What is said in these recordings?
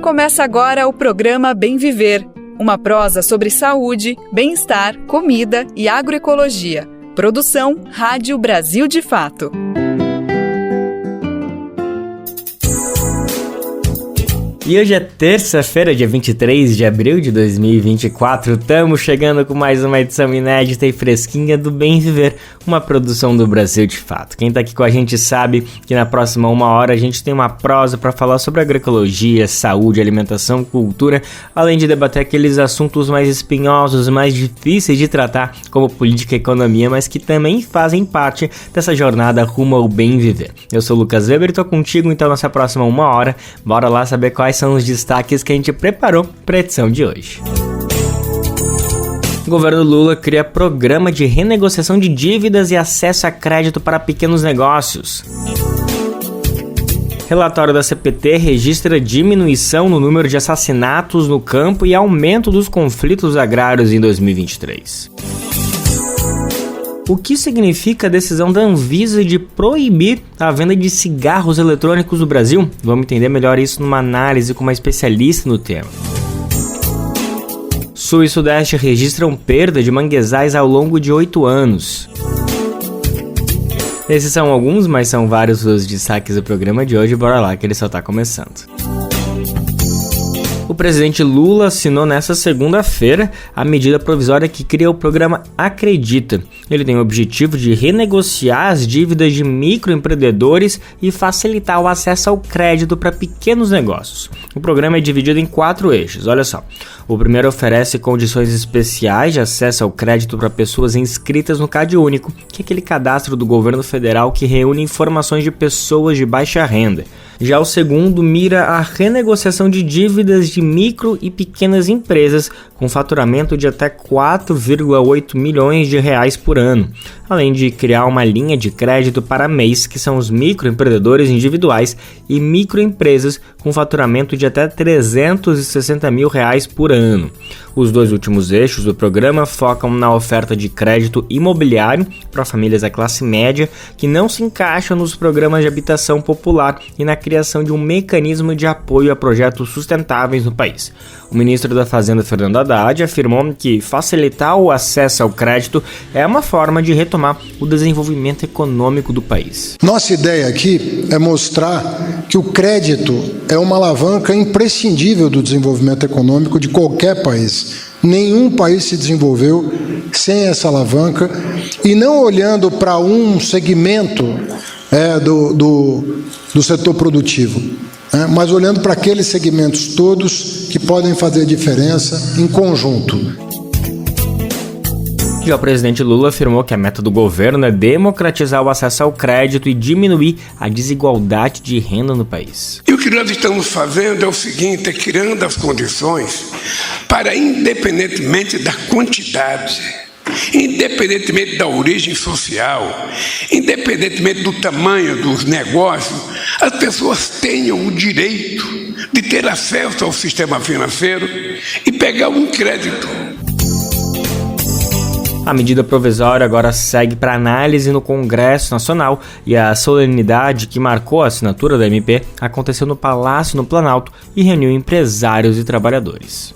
Começa agora o programa Bem Viver, uma prosa sobre saúde, bem-estar, comida e agroecologia. Produção Rádio Brasil de Fato. E hoje é terça-feira, dia 23 de abril de 2024, estamos chegando com mais uma edição inédita e fresquinha do Bem Viver, uma produção do Brasil de Fato. Quem tá aqui com a gente sabe que na próxima 1 hora a gente tem uma prosa para falar sobre agroecologia, saúde, alimentação, cultura, além de debater aqueles assuntos mais espinhosos, mais difíceis de tratar, como política e economia, mas que também fazem parte dessa jornada rumo ao Bem Viver. Eu sou o Lucas Weber e tô contigo então nessa próxima 1 hora, bora lá saber quais são os destaques que a gente preparou para a edição de hoje. O governo Lula cria programa de renegociação de dívidas e acesso a crédito para pequenos negócios. Relatório da CPT registra diminuição no número de assassinatos no campo e aumento dos conflitos agrários em 2023. O que significa a decisão da Anvisa de proibir a venda de cigarros eletrônicos no Brasil? Vamos entender melhor isso numa análise com uma especialista no tema. Sul e Sudeste registram perda de manguezais ao longo de 8 anos. Esses são alguns, mas são vários os destaques do programa de hoje. Bora lá que ele só está começando. O presidente Lula assinou nesta segunda-feira a medida provisória que cria o programa Acredita. Ele tem o objetivo de renegociar as dívidas de microempreendedores e facilitar o acesso ao crédito para pequenos negócios. O programa é dividido em 4 eixos, olha só. O primeiro oferece condições especiais de acesso ao crédito para pessoas inscritas no CadÚnico, que é aquele cadastro do governo federal que reúne informações de pessoas de baixa renda. Já o segundo mira a renegociação de dívidas de micro e pequenas empresas com faturamento de até 4,8 milhões de reais por ano, além de criar uma linha de crédito para MEIs, que são os microempreendedores individuais, e microempresas com faturamento de até 360 mil reais por ano. Os 2 últimos eixos do programa focam na oferta de crédito imobiliário para famílias da classe média que não se encaixam nos programas de habitação popular e na criação de um mecanismo de apoio a projetos sustentáveis no país. O ministro da Fazenda, Fernando Haddad, afirmou que facilitar o acesso ao crédito é uma forma de retomar o desenvolvimento econômico do país. Nossa ideia aqui é mostrar que o crédito é uma alavanca imprescindível do desenvolvimento econômico de qualquer país. Nenhum país se desenvolveu sem essa alavanca e não olhando para um segmento do setor produtivo, mas olhando para aqueles segmentos todos que podem fazer diferença em conjunto. Já o presidente Lula afirmou que a meta do governo é democratizar o acesso ao crédito e diminuir a desigualdade de renda no país. E o que nós estamos fazendo é o seguinte, é criando as condições para, independentemente da quantidade, independentemente da origem social, independentemente do tamanho dos negócios, as pessoas tenham o direito de ter acesso ao sistema financeiro e pegar um crédito. A medida provisória agora segue para análise no Congresso Nacional e a solenidade que marcou a assinatura da MP aconteceu no Palácio no Planalto e reuniu empresários e trabalhadores.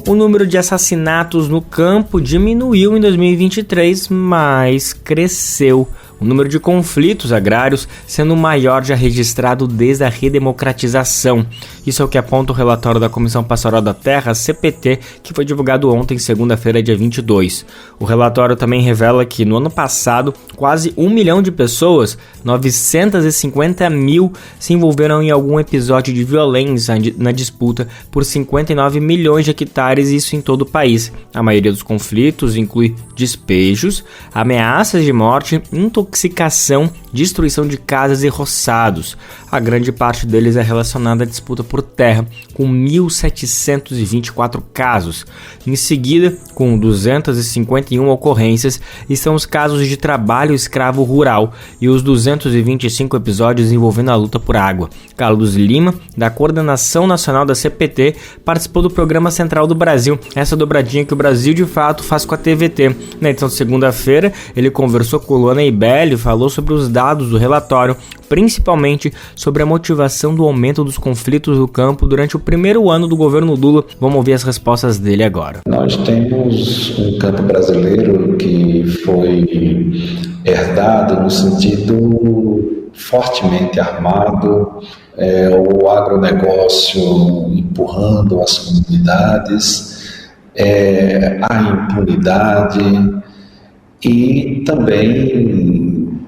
O número de assassinatos no campo diminuiu em 2023, mas cresceu. O número de conflitos agrários sendo o maior já registrado desde a redemocratização. Isso é o que aponta o relatório da Comissão Pastoral da Terra, CPT, que foi divulgado ontem, segunda-feira, dia 22. O relatório também revela que no ano passado, quase 1 milhão de pessoas, 950 mil, se envolveram em algum episódio de violência na disputa por 59 milhões de hectares, isso em todo o país. A maioria dos conflitos inclui despejos, ameaças de morte, intoxicação, destruição de casas e roçados. A grande parte deles é relacionada à disputa por terra, com 1.724 casos. Em seguida, com 251 ocorrências, estão os casos de trabalho escravo rural e os 225 episódios envolvendo a luta por água. Carlos Lima, da Coordenação Nacional da CPT, participou do Programa Central do Brasil, essa dobradinha que o Brasil de Fato faz com a TVT. Na edição de segunda-feira, ele conversou com Luana Ibelli e falou sobre os dados dados do relatório, principalmente sobre a motivação do aumento dos conflitos no campo durante o primeiro ano do governo Lula. Vamos ouvir as respostas dele agora. Nós temos um campo brasileiro que foi herdado no sentido fortemente armado, o agronegócio empurrando as comunidades, a impunidade e também,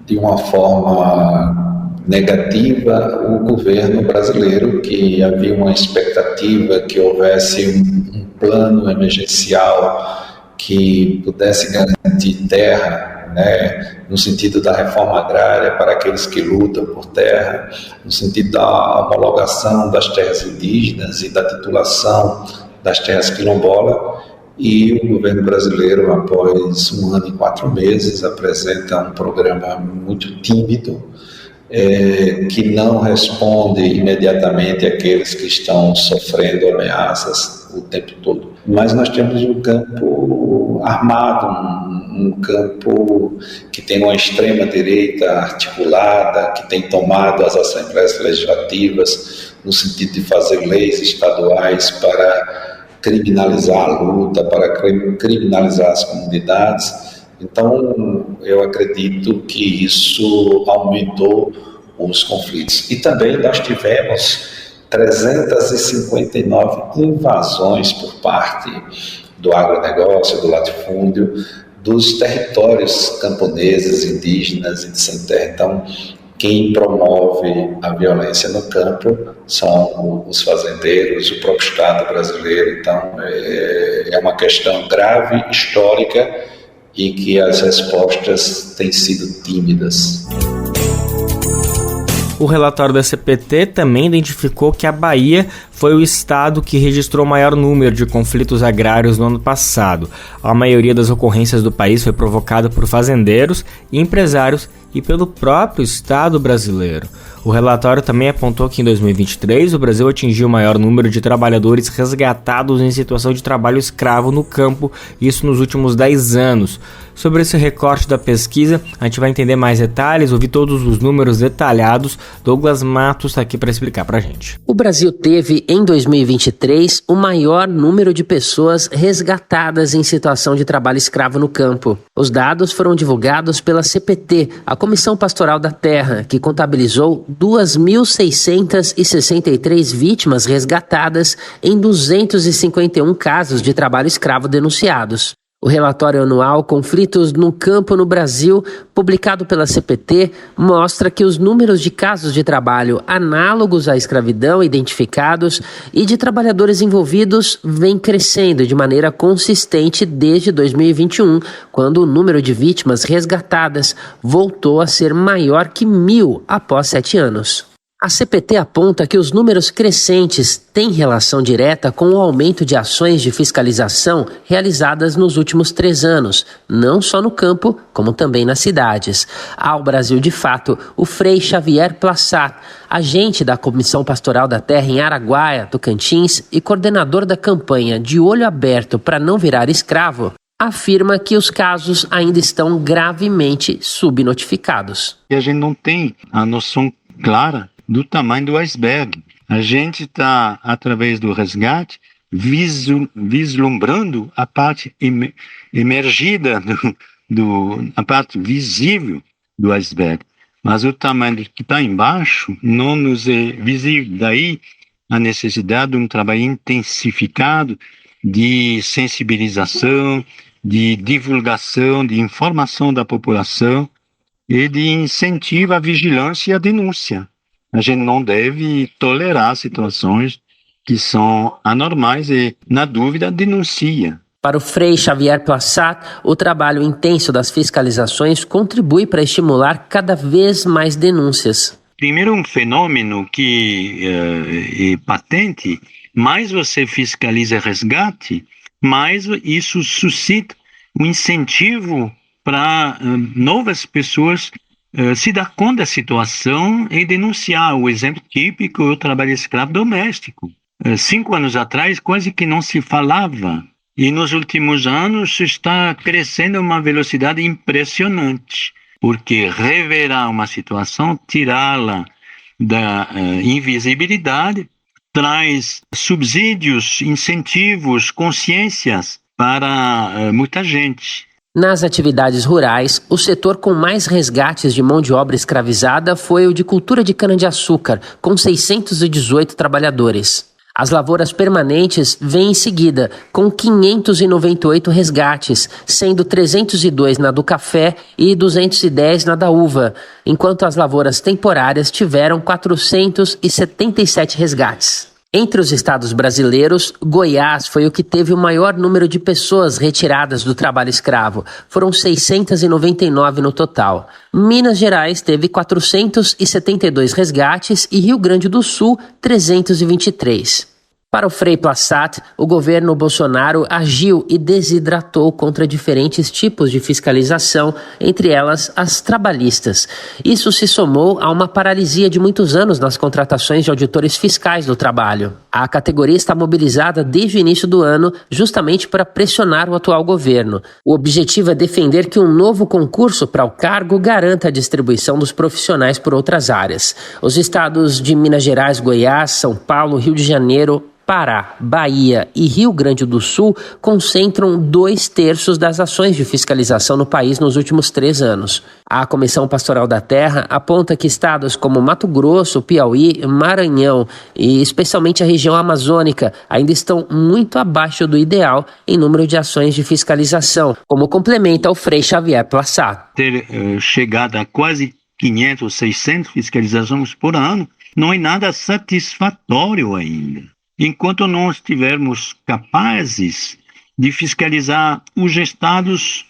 de uma forma negativa, o governo brasileiro, que havia uma expectativa que houvesse um plano emergencial que pudesse garantir terra, no sentido da reforma agrária para aqueles que lutam por terra, no sentido da homologação das terras indígenas e da titulação das terras quilombolas. E o governo brasileiro, após 1 ano e 4 meses, apresenta um programa muito tímido, que não responde imediatamente àqueles que estão sofrendo ameaças o tempo todo. Mas nós temos um campo armado, um campo que tem uma extrema-direita articulada, que tem tomado as assembleias legislativas no sentido de fazer leis estaduais para criminalizar a luta, para criminalizar as comunidades. Então, eu acredito que isso aumentou os conflitos. E também nós tivemos 359 invasões por parte do agronegócio, do latifúndio, dos territórios camponeses, indígenas e de sem terra. Então, quem promove a violência no campo são os fazendeiros, o próprio Estado brasileiro. Então, é uma questão grave, histórica, e que as respostas têm sido tímidas. O relatório da CPT também identificou que a Bahia foi o estado que registrou o maior número de conflitos agrários no ano passado. A maioria das ocorrências do país foi provocada por fazendeiros e empresários e pelo próprio Estado brasileiro. O relatório também apontou que em 2023 o Brasil atingiu o maior número de trabalhadores resgatados em situação de trabalho escravo no campo, isso nos últimos 10 anos. Sobre esse recorte da pesquisa, a gente vai entender mais detalhes, ouvir todos os números detalhados. Douglas Matos está aqui para explicar para a gente. O Brasil teve, em 2023, o maior número de pessoas resgatadas em situação de trabalho escravo no campo. Os dados foram divulgados pela CPT, a Comissão Pastoral da Terra, que contabilizou 2.663 vítimas resgatadas em 251 casos de trabalho escravo denunciados. O relatório anual Conflitos no Campo no Brasil, publicado pela CPT, mostra que os números de casos de trabalho análogos à escravidão identificados e de trabalhadores envolvidos vem crescendo de maneira consistente desde 2021, quando o número de vítimas resgatadas voltou a ser maior que 1.000 após 7 anos. A CPT aponta que os números crescentes têm relação direta com o aumento de ações de fiscalização realizadas nos últimos 3 anos, não só no campo, como também nas cidades. Ao Brasil de Fato, o Frei Xavier Plassat, agente da Comissão Pastoral da Terra em Araguaia, Tocantins, e coordenador da campanha De Olho Aberto para Não Virar Escravo, afirma que os casos ainda estão gravemente subnotificados. E a gente não tem a noção clara do tamanho do iceberg. A gente está, através do resgate, vislumbrando a parte emergida, a parte visível do iceberg. Mas o tamanho que está embaixo não nos é visível. Daí a necessidade de um trabalho intensificado de sensibilização, de divulgação, de informação da população e de incentivo à vigilância e à denúncia. A gente não deve tolerar situações que são anormais e, na dúvida, denuncia. Para o Frei Xavier Plassat, o trabalho intenso das fiscalizações contribui para estimular cada vez mais denúncias. Primeiro, um fenômeno que é patente: mais você fiscaliza resgate, mais isso suscita um incentivo para novas pessoas se dar conta da situação e denunciar. O exemplo típico é o trabalho escravo doméstico. 5 anos atrás quase que não se falava, e nos últimos anos está crescendo a uma velocidade impressionante. porque revelar uma situação, tirá-la da invisibilidade, traz subsídios, incentivos, consciências para muita gente. Nas atividades rurais, o setor com mais resgates de mão de obra escravizada foi o de cultura de cana-de-açúcar, com 618 trabalhadores. As lavouras permanentes vêm em seguida, com 598 resgates, sendo 302 na do café e 210 na da uva, enquanto as lavouras temporárias tiveram 477 resgates. Entre os estados brasileiros, Goiás foi o que teve o maior número de pessoas retiradas do trabalho escravo. Foram 699 no total. Minas Gerais teve 472 resgates e Rio Grande do Sul, 323. Para o Frei Plassat, o governo Bolsonaro agiu e desidratou contra diferentes tipos de fiscalização, entre elas as trabalhistas. Isso se somou a uma paralisia de muitos anos nas contratações de auditores fiscais do trabalho. A categoria está mobilizada desde o início do ano, justamente para pressionar o atual governo. O objetivo é defender que um novo concurso para o cargo garanta a distribuição dos profissionais por outras áreas. Os estados de Minas Gerais, Goiás, São Paulo, Rio de Janeiro, Pará, Bahia e Rio Grande do Sul concentram 2/3 das ações de fiscalização no país nos últimos 3 anos. A Comissão Pastoral da Terra aponta que estados como Mato Grosso, Piauí, Maranhão e especialmente a região amazônica ainda estão muito abaixo do ideal em número de ações de fiscalização, como complementa o Frei Xavier Plassat. Ter chegado a quase 500, 600 fiscalizações por ano não é nada satisfatório ainda. Enquanto não estivermos capazes de fiscalizar os estados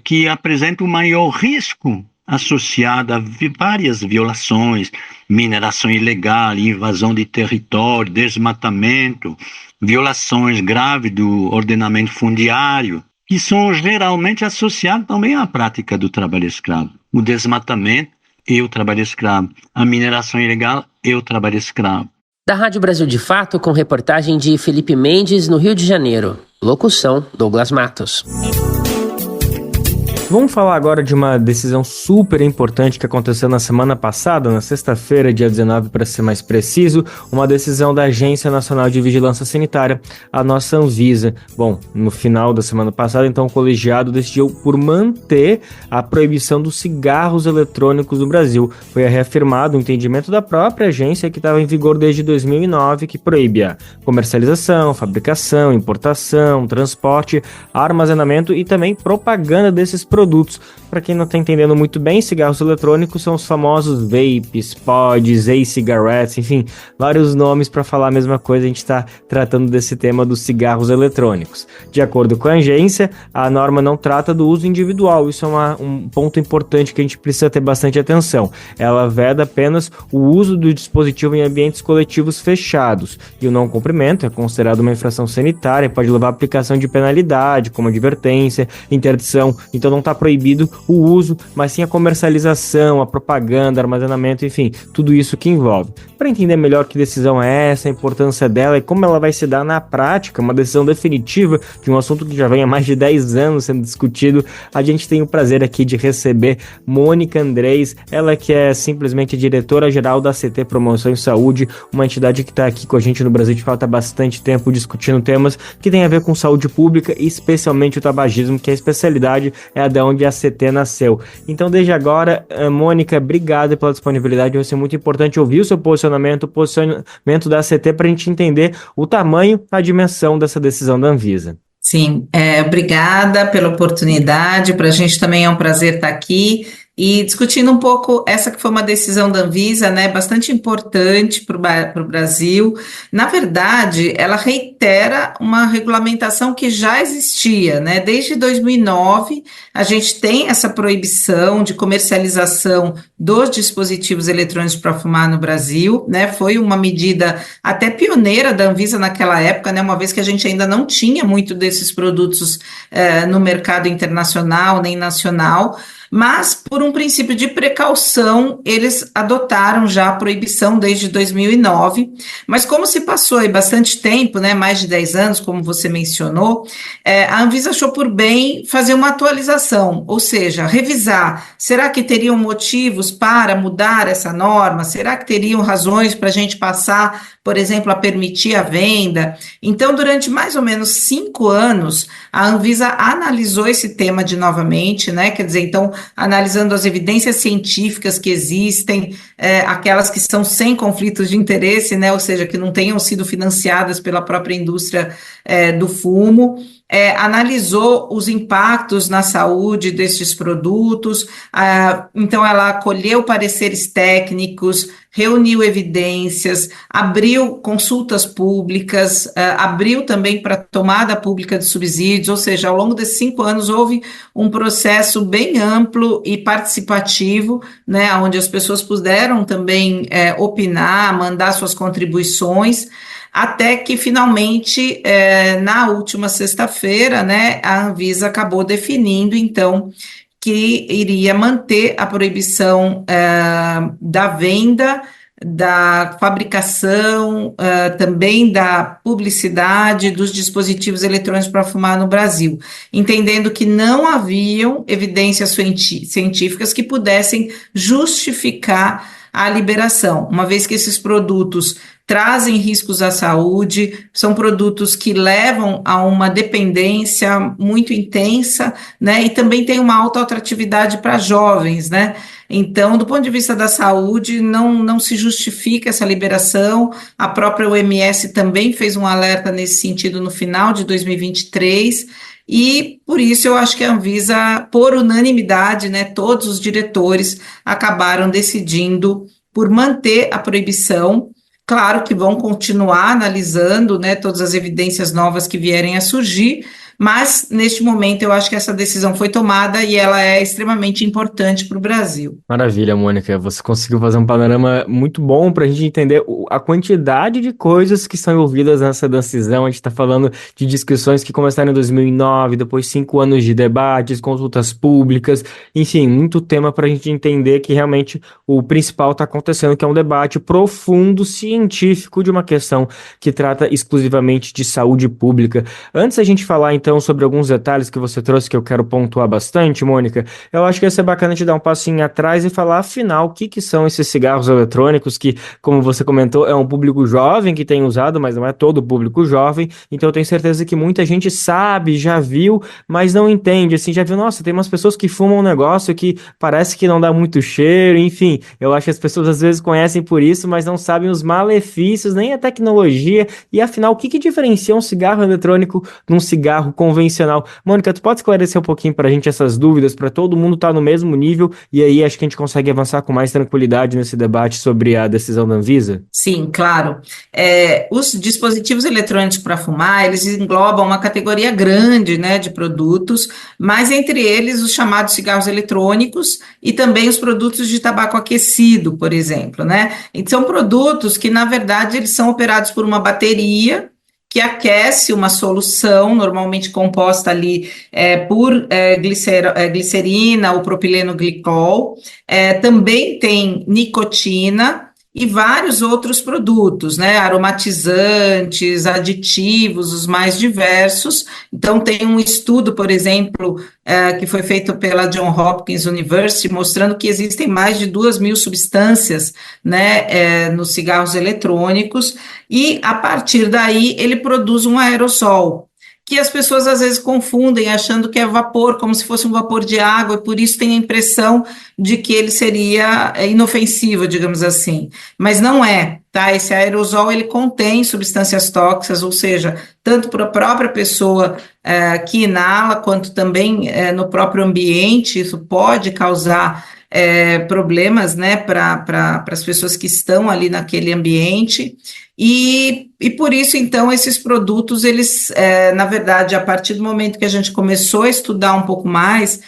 que apresentam o maior risco associado a várias violações, mineração ilegal, invasão de território, desmatamento, violações graves do ordenamento fundiário, que são geralmente associados também à prática do trabalho escravo. O desmatamento e o trabalho escravo, a mineração ilegal e o trabalho escravo. Da Rádio Brasil de Fato, com reportagem de Felipe Mendes, no Rio de Janeiro. Locução, Douglas Matos. Vamos falar agora de uma decisão super importante que aconteceu na semana passada, na sexta-feira, dia 19, para ser mais preciso, uma decisão da Agência Nacional de Vigilância Sanitária, a nossa Anvisa. Bom, no final da semana passada, então, o colegiado decidiu por manter a proibição dos cigarros eletrônicos no Brasil. Foi reafirmado o entendimento da própria agência, que estava em vigor desde 2009, que proíbe a comercialização, fabricação, importação, transporte, armazenamento e também propaganda desses produtos. Para quem não está entendendo muito bem, cigarros eletrônicos são os famosos vapes, pods, e-cigarettes, enfim, vários nomes para falar a mesma coisa. A gente está tratando desse tema dos cigarros eletrônicos. De acordo com a agência, a norma não trata do uso individual. Isso é um ponto importante que a gente precisa ter bastante atenção. Ela veda apenas o uso do dispositivo em ambientes coletivos fechados, e o não cumprimento é considerado uma infração sanitária, pode levar à aplicação de penalidade, como advertência, interdição. Então não está proibido o uso, mas sim a comercialização, a propaganda, armazenamento, enfim, tudo isso que envolve. Para entender melhor que decisão é essa, a importância dela e como ela vai se dar na prática, uma decisão definitiva de um assunto que já vem há mais de 10 anos sendo discutido, a gente tem o prazer aqui de receber Mônica Andrés, ela que é simplesmente diretora-geral da ACT Promoção em Saúde, uma entidade que está aqui com a gente no Brasil de Fato há bastante tempo discutindo temas que tem a ver com saúde pública e especialmente o tabagismo, que é a especialidade, é a de onde a ACT nasceu. Então, desde agora, Mônica, obrigado pela disponibilidade, vai ser muito importante ouvir o seu posicionamento, o posicionamento da ACT para a gente entender o tamanho, a dimensão dessa decisão da Anvisa. Sim, obrigada pela oportunidade, para a gente também é um prazer estar aqui e discutindo um pouco essa que foi uma decisão da Anvisa, né, bastante importante para o Brasil. Na verdade, ela reitera uma regulamentação que já existia, né, desde 2009 a gente tem essa proibição de comercialização dos dispositivos eletrônicos para fumar no Brasil, né, foi uma medida até pioneira da Anvisa naquela época, né, uma vez que a gente ainda não tinha muito desses produtos no mercado internacional nem nacional. mas por um princípio de precaução, eles adotaram já a proibição desde 2009, mas como se passou aí bastante tempo, né, mais de 10 anos, como você mencionou, a Anvisa achou por bem fazer uma atualização, ou seja, revisar, será que teriam motivos para mudar essa norma? Será que teriam razões para a gente passar, por exemplo, a permitir a venda? Então, durante mais ou menos 5 anos, a Anvisa analisou esse tema novamente, né? Quer dizer, então, analisando as evidências científicas que existem, aquelas que são sem conflitos de interesse, né? Ou seja, que não tenham sido financiadas pela própria indústria do fumo. Analisou os impactos na saúde desses produtos, então ela acolheu pareceres técnicos, reuniu evidências, abriu consultas públicas, abriu também para tomada pública de subsídios, ou seja, ao longo desses 5 anos houve um processo bem amplo e participativo, né, onde as pessoas puderam também opinar, mandar suas contribuições, até que finalmente, na última sexta-feira, né, a Anvisa acabou definindo, então, que iria manter a proibição da venda, da fabricação, também da publicidade dos dispositivos eletrônicos para fumar no Brasil, entendendo que não haviam evidências científicas que pudessem justificar a liberação, uma vez que esses produtos trazem riscos à saúde, são produtos que levam a uma dependência muito intensa, né, e também tem uma alta atratividade para jovens, né. Então, do ponto de vista da saúde, não se justifica essa liberação. A própria OMS também fez um alerta nesse sentido no final de 2023, e por isso eu acho que a Anvisa, por unanimidade, né, todos os diretores acabaram decidindo por manter a proibição. Claro que vão continuar analisando, né, todas as evidências novas que vierem a surgir, mas neste momento eu acho que essa decisão foi tomada e ela é extremamente importante para o Brasil. Maravilha, Mônica. Você conseguiu fazer um panorama muito bom para a gente entender a quantidade de coisas que são envolvidas nessa decisão. A gente está falando de discussões que começaram em 2009, depois 5 anos de debates, consultas públicas, enfim, muito tema para a gente entender que realmente o principal está acontecendo, que é um debate profundo, científico, de uma questão que trata exclusivamente de saúde pública. Antes da gente falar, então, sobre alguns detalhes que você trouxe que eu quero pontuar bastante, Mônica, eu acho que ia ser bacana te dar um passinho atrás e falar, afinal, o que são esses cigarros eletrônicos que, como você comentou, é um público jovem que tem usado, mas não é todo o público jovem, então eu tenho certeza que muita gente sabe, já viu, mas não entende, assim, já viu, nossa, tem umas pessoas que fumam um negócio que parece que não dá muito cheiro, enfim, eu acho que as pessoas às vezes conhecem por isso, mas não sabem os malefícios, nem a tecnologia, e afinal, o que diferencia um cigarro eletrônico de um cigarro convencional? Mônica, tu pode esclarecer um pouquinho pra gente essas dúvidas, para todo mundo estar no mesmo nível, e aí acho que a gente consegue avançar com mais tranquilidade nesse debate sobre a decisão da Anvisa? Sim, claro. Os dispositivos eletrônicos para fumar, eles englobam uma categoria grande, né, de produtos, mas entre eles os chamados cigarros eletrônicos e também os produtos de tabaco aquecido, por exemplo, né? Então, são produtos que, na verdade, eles são operados por uma bateria que aquece uma solução, normalmente composta ali por glicerina ou propileno glicol, também tem nicotina e vários outros produtos, né, aromatizantes, aditivos, os mais diversos. Então, tem um estudo, por exemplo, que foi feito pela Johns Hopkins University, mostrando que existem mais de 2.000 substâncias, né, nos cigarros eletrônicos, e a partir daí ele produz um aerossol, que as pessoas às vezes confundem, achando que é vapor, como se fosse um vapor de água, e por isso tem a impressão de que ele seria inofensivo, digamos assim, mas não é, tá? Esse aerosol, ele contém substâncias tóxicas, ou seja, tanto para a própria pessoa que inala, quanto também no próprio ambiente, isso pode causar problemas, né, para as pessoas que estão ali naquele ambiente, e por isso, então, esses produtos, eles, na verdade, a partir do momento que a gente começou a estudar um pouco mais,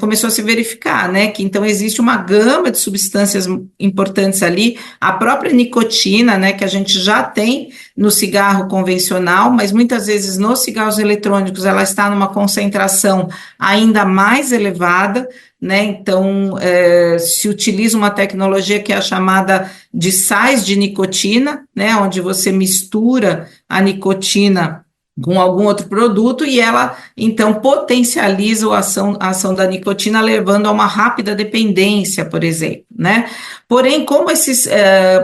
começou a se verificar, né, que então existe uma gama de substâncias importantes ali, a própria nicotina, né, que a gente já tem no cigarro convencional, mas muitas vezes nos cigarros eletrônicos ela está numa concentração ainda mais elevada, né, então se utiliza uma tecnologia que é a chamada de sais de nicotina, né, onde você mistura a nicotina com algum outro produto e ela, então, potencializa a ação da nicotina, levando a uma rápida dependência, por exemplo, né? Porém, como esses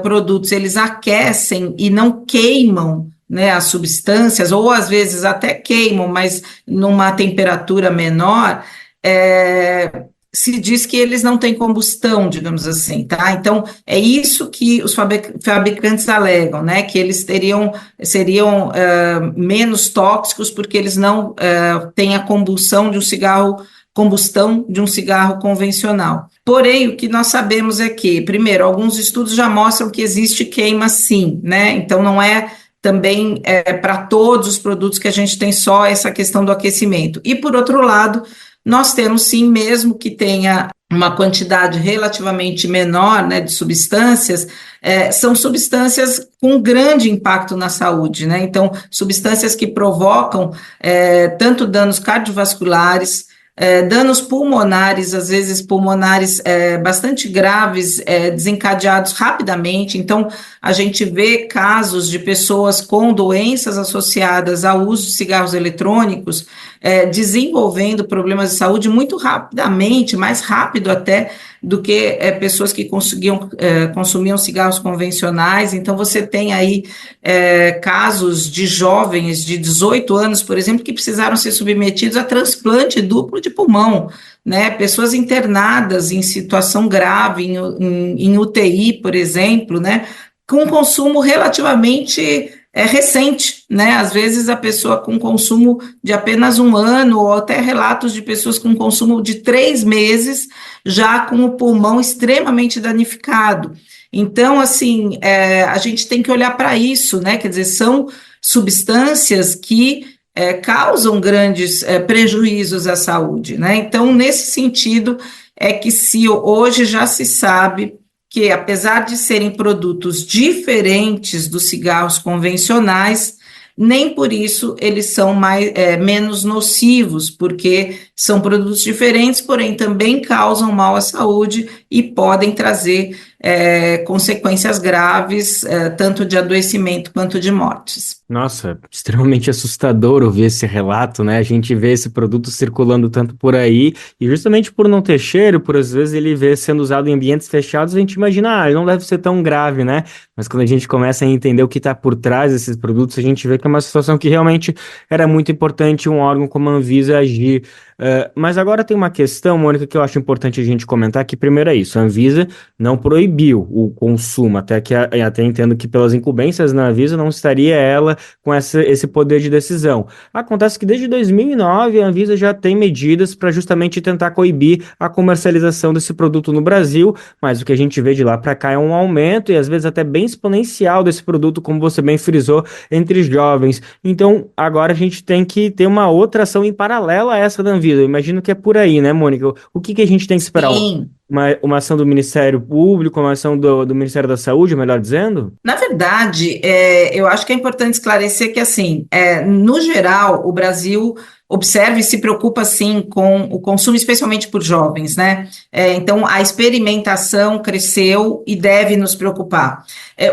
produtos, eles aquecem e não queimam, né, as substâncias, ou às vezes até queimam, mas numa temperatura menor, se diz que eles não têm combustão, digamos assim, tá? Então, é isso que os fabricantes alegam, né? Que eles seriam menos tóxicos porque eles não têm a combustão de um cigarro convencional. Porém, o que nós sabemos é que, primeiro, alguns estudos já mostram que existe queima sim, né? Então, não é também para todos os produtos que a gente tem só essa questão do aquecimento. E, por outro lado, nós temos sim, mesmo que tenha uma quantidade relativamente menor, né, de substâncias, são substâncias com grande impacto na saúde, né? Então, substâncias que provocam tanto danos cardiovasculares, danos pulmonares, às vezes pulmonares bastante graves, desencadeados rapidamente. Então, a gente vê casos de pessoas com doenças associadas ao uso de cigarros eletrônicos, desenvolvendo problemas de saúde muito rapidamente, mais rápido até do que pessoas que consumiam cigarros convencionais. Então, você tem aí casos de jovens de 18 anos, por exemplo, que precisaram ser submetidos a transplante duplo de pulmão, né? Pessoas internadas em situação grave, em UTI, por exemplo, né? Com consumo relativamente recente, né? Às vezes a pessoa com consumo de apenas 1 ano, ou até relatos de pessoas com consumo de 3 meses, já com o pulmão extremamente danificado. Então, assim, a gente tem que olhar para isso, né? Quer dizer, são substâncias que causam grandes prejuízos à saúde, né? Então, nesse sentido, é que se hoje já se sabe que, apesar de serem produtos diferentes dos cigarros convencionais, nem por isso eles são menos nocivos, porque são produtos diferentes, porém também causam mal à saúde e podem trazer consequências graves, tanto de adoecimento quanto de mortes. Nossa, extremamente assustador ouvir esse relato, né? A gente vê esse produto circulando tanto por aí, e justamente por não ter cheiro, por às vezes ele vê sendo usado em ambientes fechados, a gente imagina, ele não deve ser tão grave, né? Mas quando a gente começa a entender o que está por trás desses produtos, a gente vê que é uma situação que realmente era muito importante um órgão como a Anvisa agir. Mas agora tem uma questão, Mônica, que eu acho importante a gente comentar, que primeiro é isso, a Anvisa não proibiu o consumo, até entendo que pelas incumbências na Anvisa não estaria ela com esse poder de decisão. Acontece que desde 2009 a Anvisa já tem medidas para justamente tentar coibir a comercialização desse produto no Brasil, mas o que a gente vê de lá para cá é um aumento e às vezes até bem exponencial desse produto, como você bem frisou, entre jovens. Então agora a gente tem que ter uma outra ação em paralelo a essa da Anvisa. Eu imagino que é por aí, né, Mônica? O que a gente tem que esperar? Sim. Uma ação do Ministério Público, uma ação do Ministério da Saúde, melhor dizendo? Na verdade, eu acho que é importante esclarecer que, assim, no geral, o Brasil observa e se preocupa, sim, com o consumo, especialmente por jovens, né? Então, a experimentação cresceu e deve nos preocupar.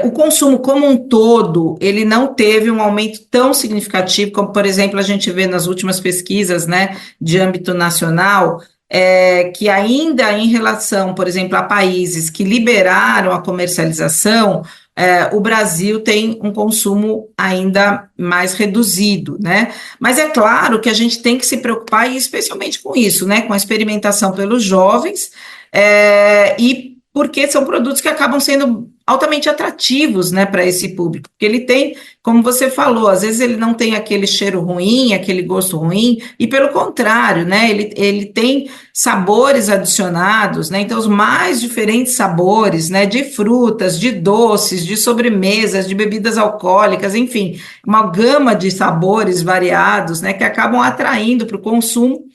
O consumo como um todo, ele não teve um aumento tão significativo como, por exemplo, a gente vê nas últimas pesquisas, né, de âmbito nacional, que ainda em relação, por exemplo, a países que liberaram a comercialização, o Brasil tem um consumo ainda mais reduzido, né? Mas é claro que a gente tem que se preocupar, e especialmente com isso, né? Com a experimentação pelos jovens, e porque são produtos que acabam sendo altamente atrativos, né, para esse público, porque ele tem, como você falou, às vezes ele não tem aquele cheiro ruim, aquele gosto ruim, e pelo contrário, né, ele tem sabores adicionados, né, então os mais diferentes sabores, né, de frutas, de doces, de sobremesas, de bebidas alcoólicas, enfim, uma gama de sabores variados, né, que acabam atraindo para o consumo.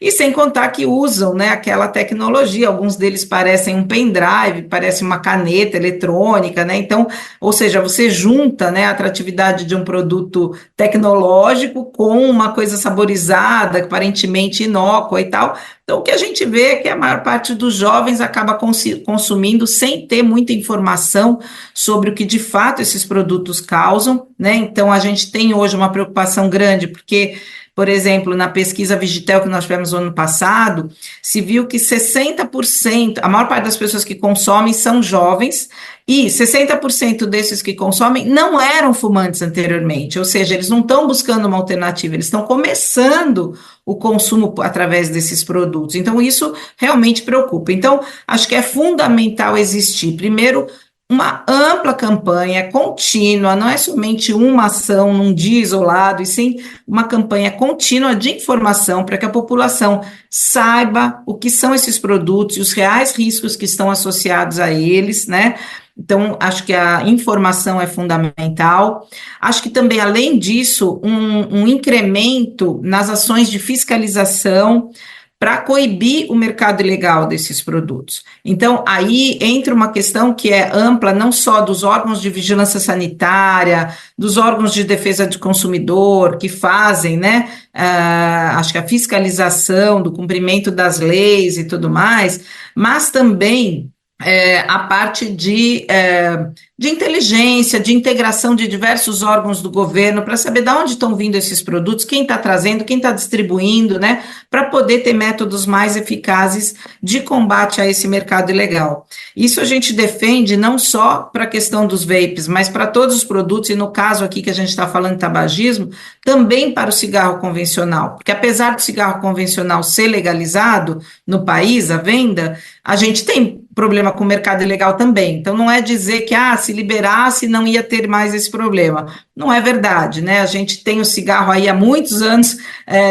e sem contar que usam, né, aquela tecnologia, alguns deles parecem um pendrive, parece uma caneta eletrônica, né, então, ou seja, você junta, né, a atratividade de um produto tecnológico com uma coisa saborizada, aparentemente inócua e tal. Então, o que a gente vê é que a maior parte dos jovens acaba consumindo sem ter muita informação sobre o que de fato esses produtos causam, né? Então, a gente tem hoje uma preocupação grande, porque, por exemplo, na pesquisa Vigitel que nós tivemos no ano passado, se viu que 60%, a maior parte das pessoas que consomem são jovens, e 60% desses que consomem não eram fumantes anteriormente, ou seja, eles não estão buscando uma alternativa, eles estão começando o consumo através desses produtos. Então, isso realmente preocupa. Então, acho que é fundamental existir, primeiro, uma ampla campanha contínua, não é somente uma ação num dia isolado, e sim uma campanha contínua de informação para que a população saiba o que são esses produtos e os reais riscos que estão associados a eles, né? Então, acho que a informação é fundamental. Acho que também, além disso, um incremento nas ações de fiscalização para coibir o mercado ilegal desses produtos. Então, aí entra uma questão que é ampla, não só dos órgãos de vigilância sanitária, dos órgãos de defesa do consumidor, que fazem, né, acho que a fiscalização do cumprimento das leis e tudo mais, mas também a parte de inteligência, de integração de diversos órgãos do governo para saber de onde estão vindo esses produtos, quem está trazendo, quem está distribuindo, né, para poder ter métodos mais eficazes de combate a esse mercado ilegal. Isso a gente defende não só para a questão dos vapes, mas para todos os produtos, e no caso aqui que a gente está falando de tabagismo, também para o cigarro convencional, porque apesar do cigarro convencional ser legalizado no país, a venda, a gente tem problema com o mercado ilegal também. Então, não é dizer que, se liberasse, não ia ter mais esse problema. Não é verdade, né? A gente tem o cigarro aí há muitos anos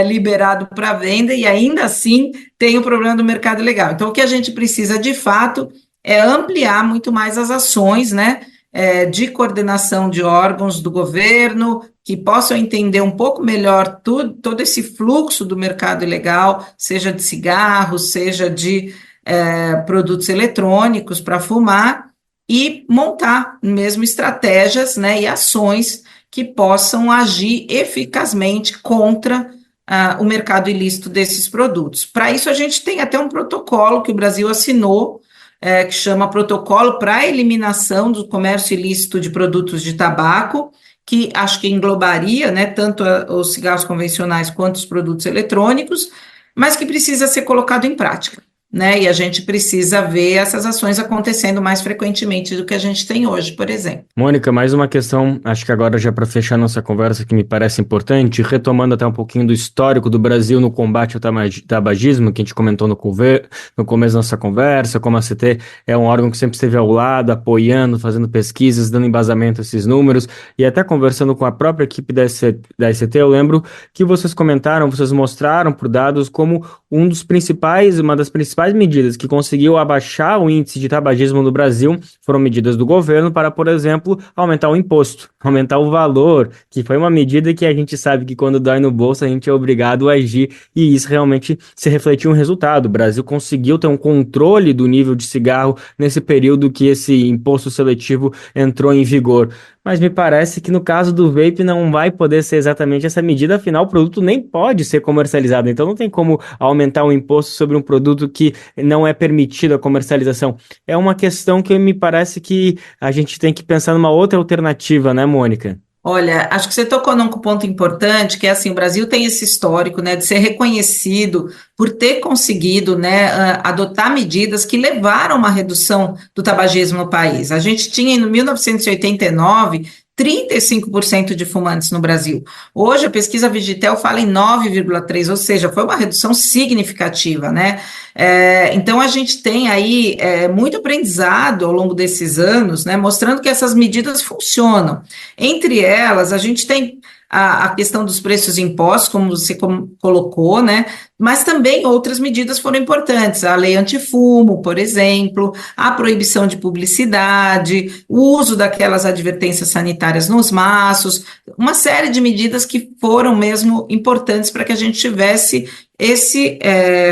liberado para venda e ainda assim tem o problema do mercado ilegal. Então, o que a gente precisa, de fato, é ampliar muito mais as ações, né, de coordenação de órgãos do governo, que possam entender um pouco melhor todo esse fluxo do mercado ilegal, seja de cigarros, seja de produtos eletrônicos para fumar, e montar mesmo estratégias, né, e ações que possam agir eficazmente contra o mercado ilícito desses produtos. Para isso, a gente tem até um protocolo que o Brasil assinou, que chama Protocolo para a Eliminação do Comércio Ilícito de Produtos de Tabaco, que acho que englobaria, né, tanto os cigarros convencionais quanto os produtos eletrônicos, mas que precisa ser colocado em prática, né? E a gente precisa ver essas ações acontecendo mais frequentemente do que a gente tem hoje, por exemplo. Mônica, mais uma questão, acho que agora já para fechar nossa conversa, que me parece importante, retomando até um pouquinho do histórico do Brasil no combate ao tabagismo, que a gente comentou no começo da nossa conversa, como a ACT é um órgão que sempre esteve ao lado, apoiando, fazendo pesquisas, dando embasamento a esses números, e até conversando com a própria equipe da ACT, eu lembro que vocês mostraram por dados como uma das principais medidas que conseguiu abaixar o índice de tabagismo no Brasil foram medidas do governo para, por exemplo, aumentar o imposto, aumentar o valor, que foi uma medida que a gente sabe que quando dói no bolso a gente é obrigado a agir, e isso realmente se refletiu em resultado. O Brasil conseguiu ter um controle do nível de cigarro nesse período que esse imposto seletivo entrou em vigor. Mas me parece que no caso do vape não vai poder ser exatamente essa medida, afinal o produto nem pode ser comercializado, então não tem como aumentar o imposto sobre um produto que não é permitido a comercialização. É uma questão que me parece que a gente tem que pensar numa outra alternativa, né, Mônica? Olha, acho que você tocou num ponto importante, que é assim, o Brasil tem esse histórico, né, de ser reconhecido por ter conseguido, né, adotar medidas que levaram a uma redução do tabagismo no país. A gente tinha, em 1989, 35% de fumantes no Brasil. Hoje, a pesquisa Vigitel fala em 9,3%, ou seja, foi uma redução significativa, né? Então, a gente tem aí muito aprendizado ao longo desses anos, né, mostrando que essas medidas funcionam. Entre elas, a gente tem a questão dos preços impostos, como você colocou, né? Mas também outras medidas foram importantes, a lei antifumo, por exemplo, a proibição de publicidade, o uso daquelas advertências sanitárias nos maços, uma série de medidas que foram mesmo importantes para que a gente tivesse esse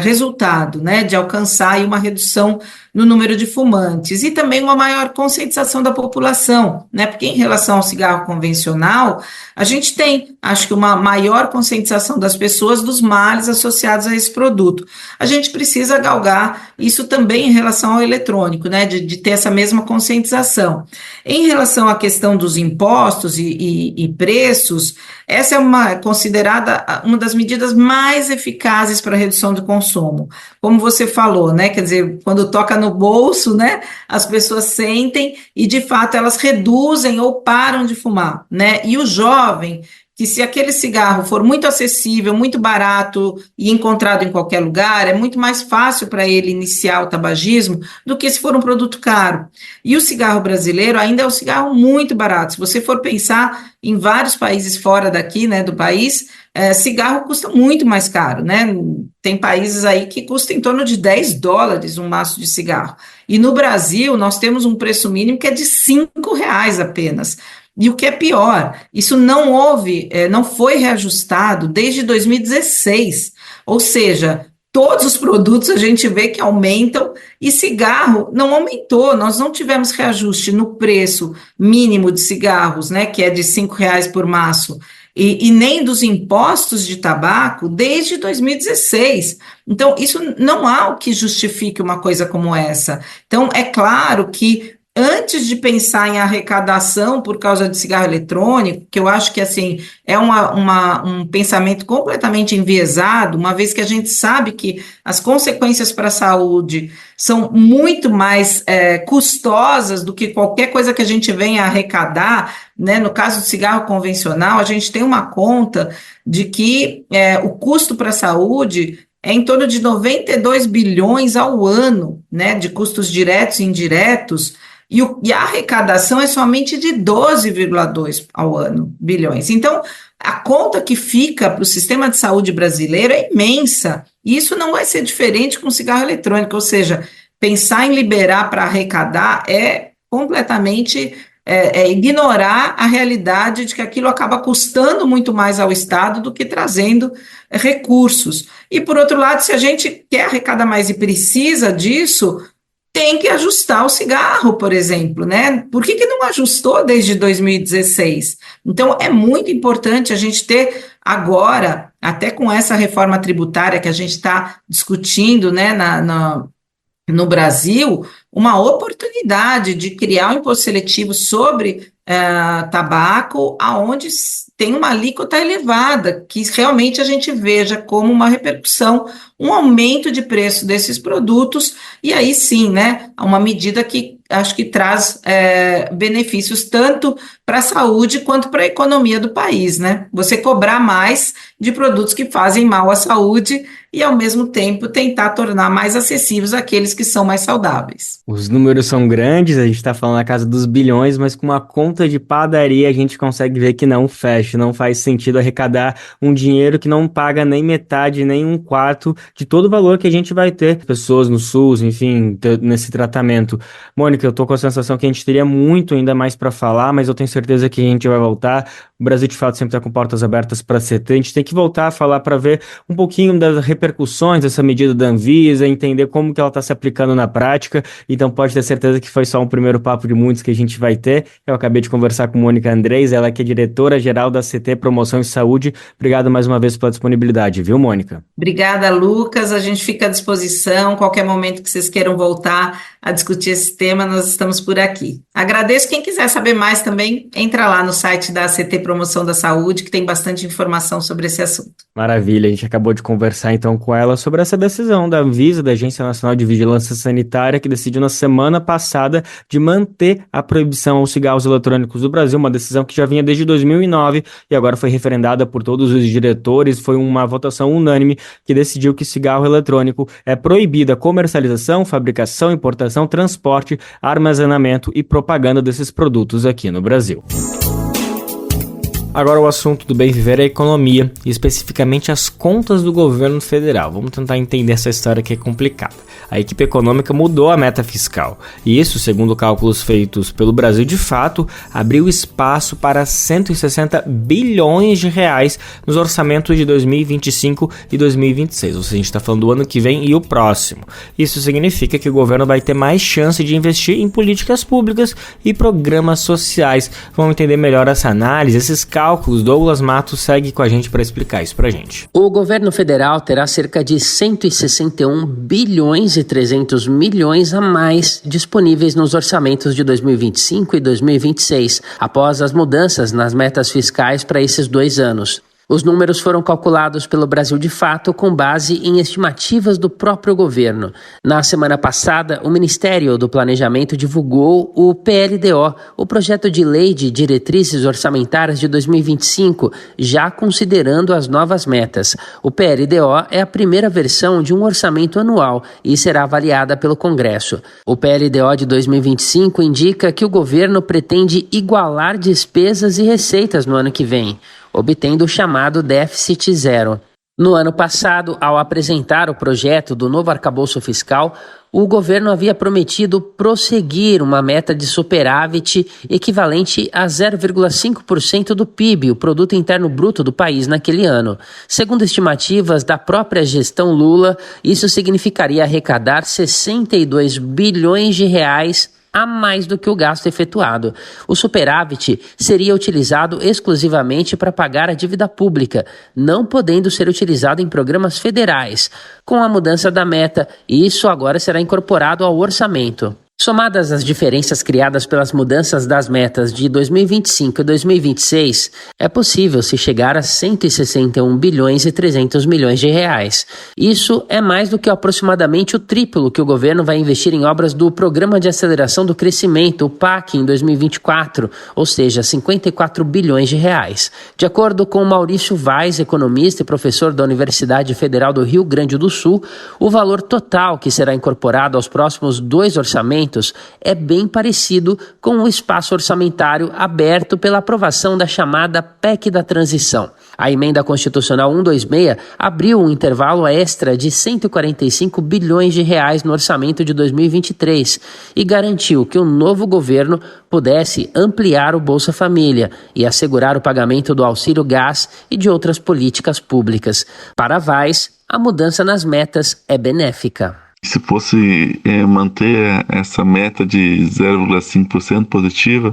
resultado, né, de alcançar aí uma redução no número de fumantes e também uma maior conscientização da população, né, porque em relação ao cigarro convencional, a gente tem, acho que uma maior conscientização das pessoas dos males associados a esse produto. A gente precisa galgar isso também em relação ao eletrônico, né, de ter essa mesma conscientização. Em relação à questão dos impostos e preços, essa é considerada uma das medidas mais eficazes para a redução do consumo. Como você falou, né, quer dizer, quando toca no bolso, né, as pessoas sentem e, de fato, elas reduzem ou param de fumar, né, e o jovem, que se aquele cigarro for muito acessível, muito barato e encontrado em qualquer lugar, é muito mais fácil para ele iniciar o tabagismo do que se for um produto caro. E o cigarro brasileiro ainda é um cigarro muito barato. Se você for pensar em vários países fora daqui, né, do país, cigarro custa muito mais caro, né? Tem países aí que custa em torno de $10 um maço de cigarro. E no Brasil, nós temos um preço mínimo que é de R$5 apenas. E o que é pior, isso não foi reajustado desde 2016, ou seja, todos os produtos a gente vê que aumentam e cigarro não aumentou, nós não tivemos reajuste no preço mínimo de cigarros, né, que é de R$5 por maço, e nem dos impostos de tabaco desde 2016. Então, isso não há o que justifique uma coisa como essa. Então, é claro que antes de pensar em arrecadação por causa de cigarro eletrônico, que eu acho que assim é um pensamento completamente enviesado, uma vez que a gente sabe que as consequências para a saúde são muito mais custosas do que qualquer coisa que a gente venha arrecadar, né? No caso do cigarro convencional, a gente tem uma conta de que o custo para a saúde é em torno de 92 bilhões ao ano, né, de custos diretos e indiretos, e a arrecadação é somente de 12,2 ao ano, bilhões. Então, a conta que fica para o sistema de saúde brasileiro é imensa, e isso não vai ser diferente com o cigarro eletrônico, ou seja, pensar em liberar para arrecadar é completamente ignorar a realidade de que aquilo acaba custando muito mais ao Estado do que trazendo recursos. E, por outro lado, se a gente quer arrecadar mais e precisa disso, tem que ajustar o cigarro, por exemplo, né? Por que não ajustou desde 2016? Então, é muito importante a gente ter agora, até com essa reforma tributária que a gente está discutindo, né, no Brasil, uma oportunidade de criar um imposto seletivo sobre tabaco, aonde tem uma alíquota elevada, que realmente a gente veja como uma repercussão, um aumento de preço desses produtos, e aí sim, né, uma medida que acho que traz benefícios tanto para a saúde quanto para a economia do país, né? Você cobrar mais de produtos que fazem mal à saúde e, ao mesmo tempo, tentar tornar mais acessíveis aqueles que são mais saudáveis. Os números são grandes, a gente está falando na casa dos bilhões, mas com uma conta de padaria a gente consegue ver que não fecha, não faz sentido arrecadar um dinheiro que não paga nem metade, nem um quarto de todo o valor que a gente vai ter. Pessoas no SUS, enfim, nesse tratamento. Mônica, eu tô com a sensação que a gente teria muito ainda mais para falar, mas eu tenho certeza que a gente vai voltar. O Brasil, de fato, sempre está com portas abertas para CT. A gente tem que voltar a falar para ver um pouquinho das repercussões dessa medida da Anvisa, entender como que ela está se aplicando na prática. Então, pode ter certeza que foi só um primeiro papo de muitos que a gente vai ter. Eu acabei de conversar com Mônica Andrés, ela que é diretora-geral da CT Promoção e Saúde. Obrigado mais uma vez pela disponibilidade, viu, Mônica? Obrigada, Lucas. A gente fica à disposição. Qualquer momento que vocês queiram voltar a discutir esse tema, nós estamos por aqui. Agradeço. Quem quiser saber mais também, entra lá no site da CT Promoção da Saúde, que tem bastante informação sobre esse assunto. Maravilha, a gente acabou de conversar então com ela sobre essa decisão da Anvisa, da Agência Nacional de Vigilância Sanitária, que decidiu na semana passada de manter a proibição aos cigarros eletrônicos do Brasil, uma decisão que já vinha desde 2009 e agora foi referendada por todos os diretores. Foi uma votação unânime que decidiu que cigarro eletrônico é proibida a comercialização, fabricação, importação, transporte, armazenamento e propaganda desses produtos aqui no Brasil. Agora o assunto do Bem Viver é a economia, e especificamente as contas do governo federal. Vamos tentar entender essa história que é complicada. A equipe econômica mudou a meta fiscal, e isso, segundo cálculos feitos pelo Brasil de Fato, abriu espaço para 160 bilhões de reais nos orçamentos de 2025 e 2026, ou seja, a gente está falando do ano que vem e o próximo. Isso significa que o governo vai ter mais chance de investir em políticas públicas e programas sociais. Vamos entender melhor essa análise, esses cálculos. Douglas Matos segue com a gente para explicar isso para a gente. O governo federal terá cerca de 161 bilhões e 300 milhões a mais disponíveis nos orçamentos de 2025 e 2026, após as mudanças nas metas fiscais para esses 2 anos. Os números foram calculados pelo Brasil de Fato com base em estimativas do próprio governo. Na semana passada, o Ministério do Planejamento divulgou o PLDO, o Projeto de Lei de Diretrizes Orçamentárias de 2025, já considerando as novas metas. O PLDO é a primeira versão de um orçamento anual e será avaliada pelo Congresso. O PLDO de 2025 indica que o governo pretende igualar despesas e receitas no ano que vem, obtendo o chamado déficit zero. No ano passado, ao apresentar o projeto do novo arcabouço fiscal, o governo havia prometido prosseguir uma meta de superávit equivalente a 0,5% do PIB, o Produto Interno Bruto do país, naquele ano. Segundo estimativas da própria gestão Lula, isso significaria arrecadar 62 bilhões de reais a mais do que o gasto efetuado. O superávit seria utilizado exclusivamente para pagar a dívida pública, não podendo ser utilizado em programas federais. Com a mudança da meta, isso agora será incorporado ao orçamento. Somadas as diferenças criadas pelas mudanças das metas de 2025 e 2026, é possível se chegar a 161 bilhões e 300 milhões de reais. Isso é mais do que aproximadamente o triplo que o governo vai investir em obras do Programa de Aceleração do Crescimento, o PAC, em 2024, ou seja, 54 bilhões de reais. De acordo com Maurício Vaz, economista e professor da Universidade Federal do Rio Grande do Sul, o valor total que será incorporado aos próximos 2 orçamentos é bem parecido com o espaço orçamentário aberto pela aprovação da chamada PEC da Transição. A Emenda Constitucional 126 abriu um intervalo extra de 145 bilhões de reais no orçamento de 2023 e garantiu que o novo governo pudesse ampliar o Bolsa Família e assegurar o pagamento do auxílio gás e de outras políticas públicas. Para Vaz, a mudança nas metas é benéfica. Se fosse manter essa meta de 0,5% positiva,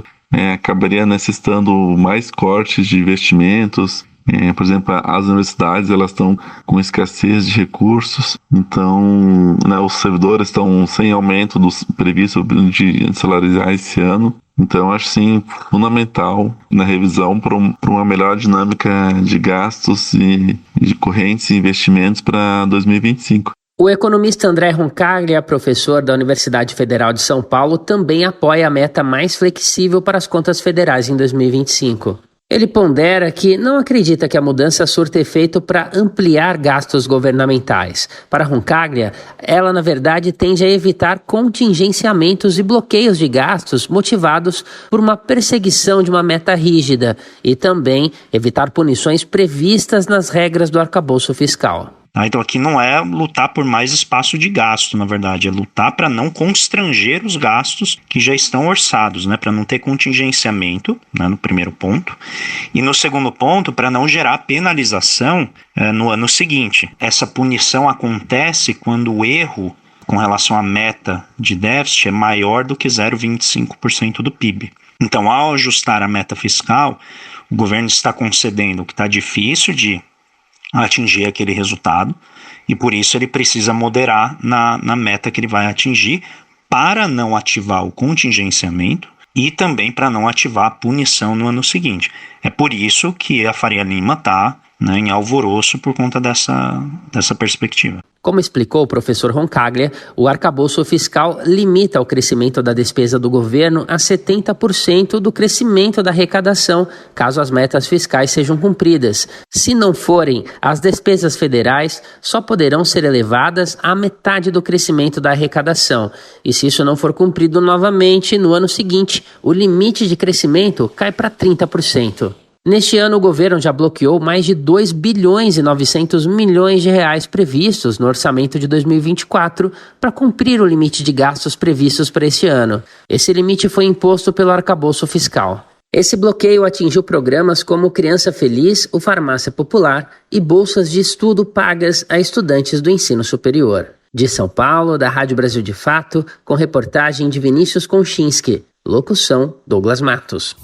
acabaria necessitando mais cortes de investimentos. Por exemplo, as universidades elas estão com escassez de recursos, então os servidores estão sem aumento dos previstos de salariais esse ano. Então, acho sim fundamental na revisão para uma melhor dinâmica de gastos e de correntes e investimentos para 2025. O economista André Roncaglia, professor da Universidade Federal de São Paulo, também apoia a meta mais flexível para as contas federais em 2025. Ele pondera que não acredita que a mudança surta efeito para ampliar gastos governamentais. Para Roncaglia, ela, na verdade, tende a evitar contingenciamentos e bloqueios de gastos motivados por uma perseguição de uma meta rígida e também evitar punições previstas nas regras do arcabouço fiscal. Então aqui não é lutar por mais espaço de gasto, na verdade, é lutar para não constranger os gastos que já estão orçados, para não ter contingenciamento, no primeiro ponto, e no segundo ponto, para não gerar penalização no ano seguinte. Essa punição acontece quando o erro com relação à meta de déficit é maior do que 0,25% do PIB. Então, ao ajustar a meta fiscal, o governo está concedendo que está difícil de atingir aquele resultado e por isso ele precisa moderar na meta que ele vai atingir para não ativar o contingenciamento e também para não ativar a punição no ano seguinte. É por isso que a Faria Lima está em alvoroço por conta dessa perspectiva. Como explicou o professor Roncaglia, o arcabouço fiscal limita o crescimento da despesa do governo a 70% do crescimento da arrecadação, caso as metas fiscais sejam cumpridas. Se não forem, as despesas federais só poderão ser elevadas à metade do crescimento da arrecadação. E se isso não for cumprido novamente, no ano seguinte, o limite de crescimento cai para 30%. Neste ano, o governo já bloqueou mais de 2 bilhões e 900 milhões de reais previstos no orçamento de 2024 para cumprir o limite de gastos previstos para este ano. Esse limite foi imposto pelo arcabouço fiscal. Esse bloqueio atingiu programas como Criança Feliz, o Farmácia Popular e bolsas de estudo pagas a estudantes do ensino superior. De São Paulo, da Rádio Brasil de Fato, com reportagem de Vinícius Konchinski. Locução, Douglas Matos.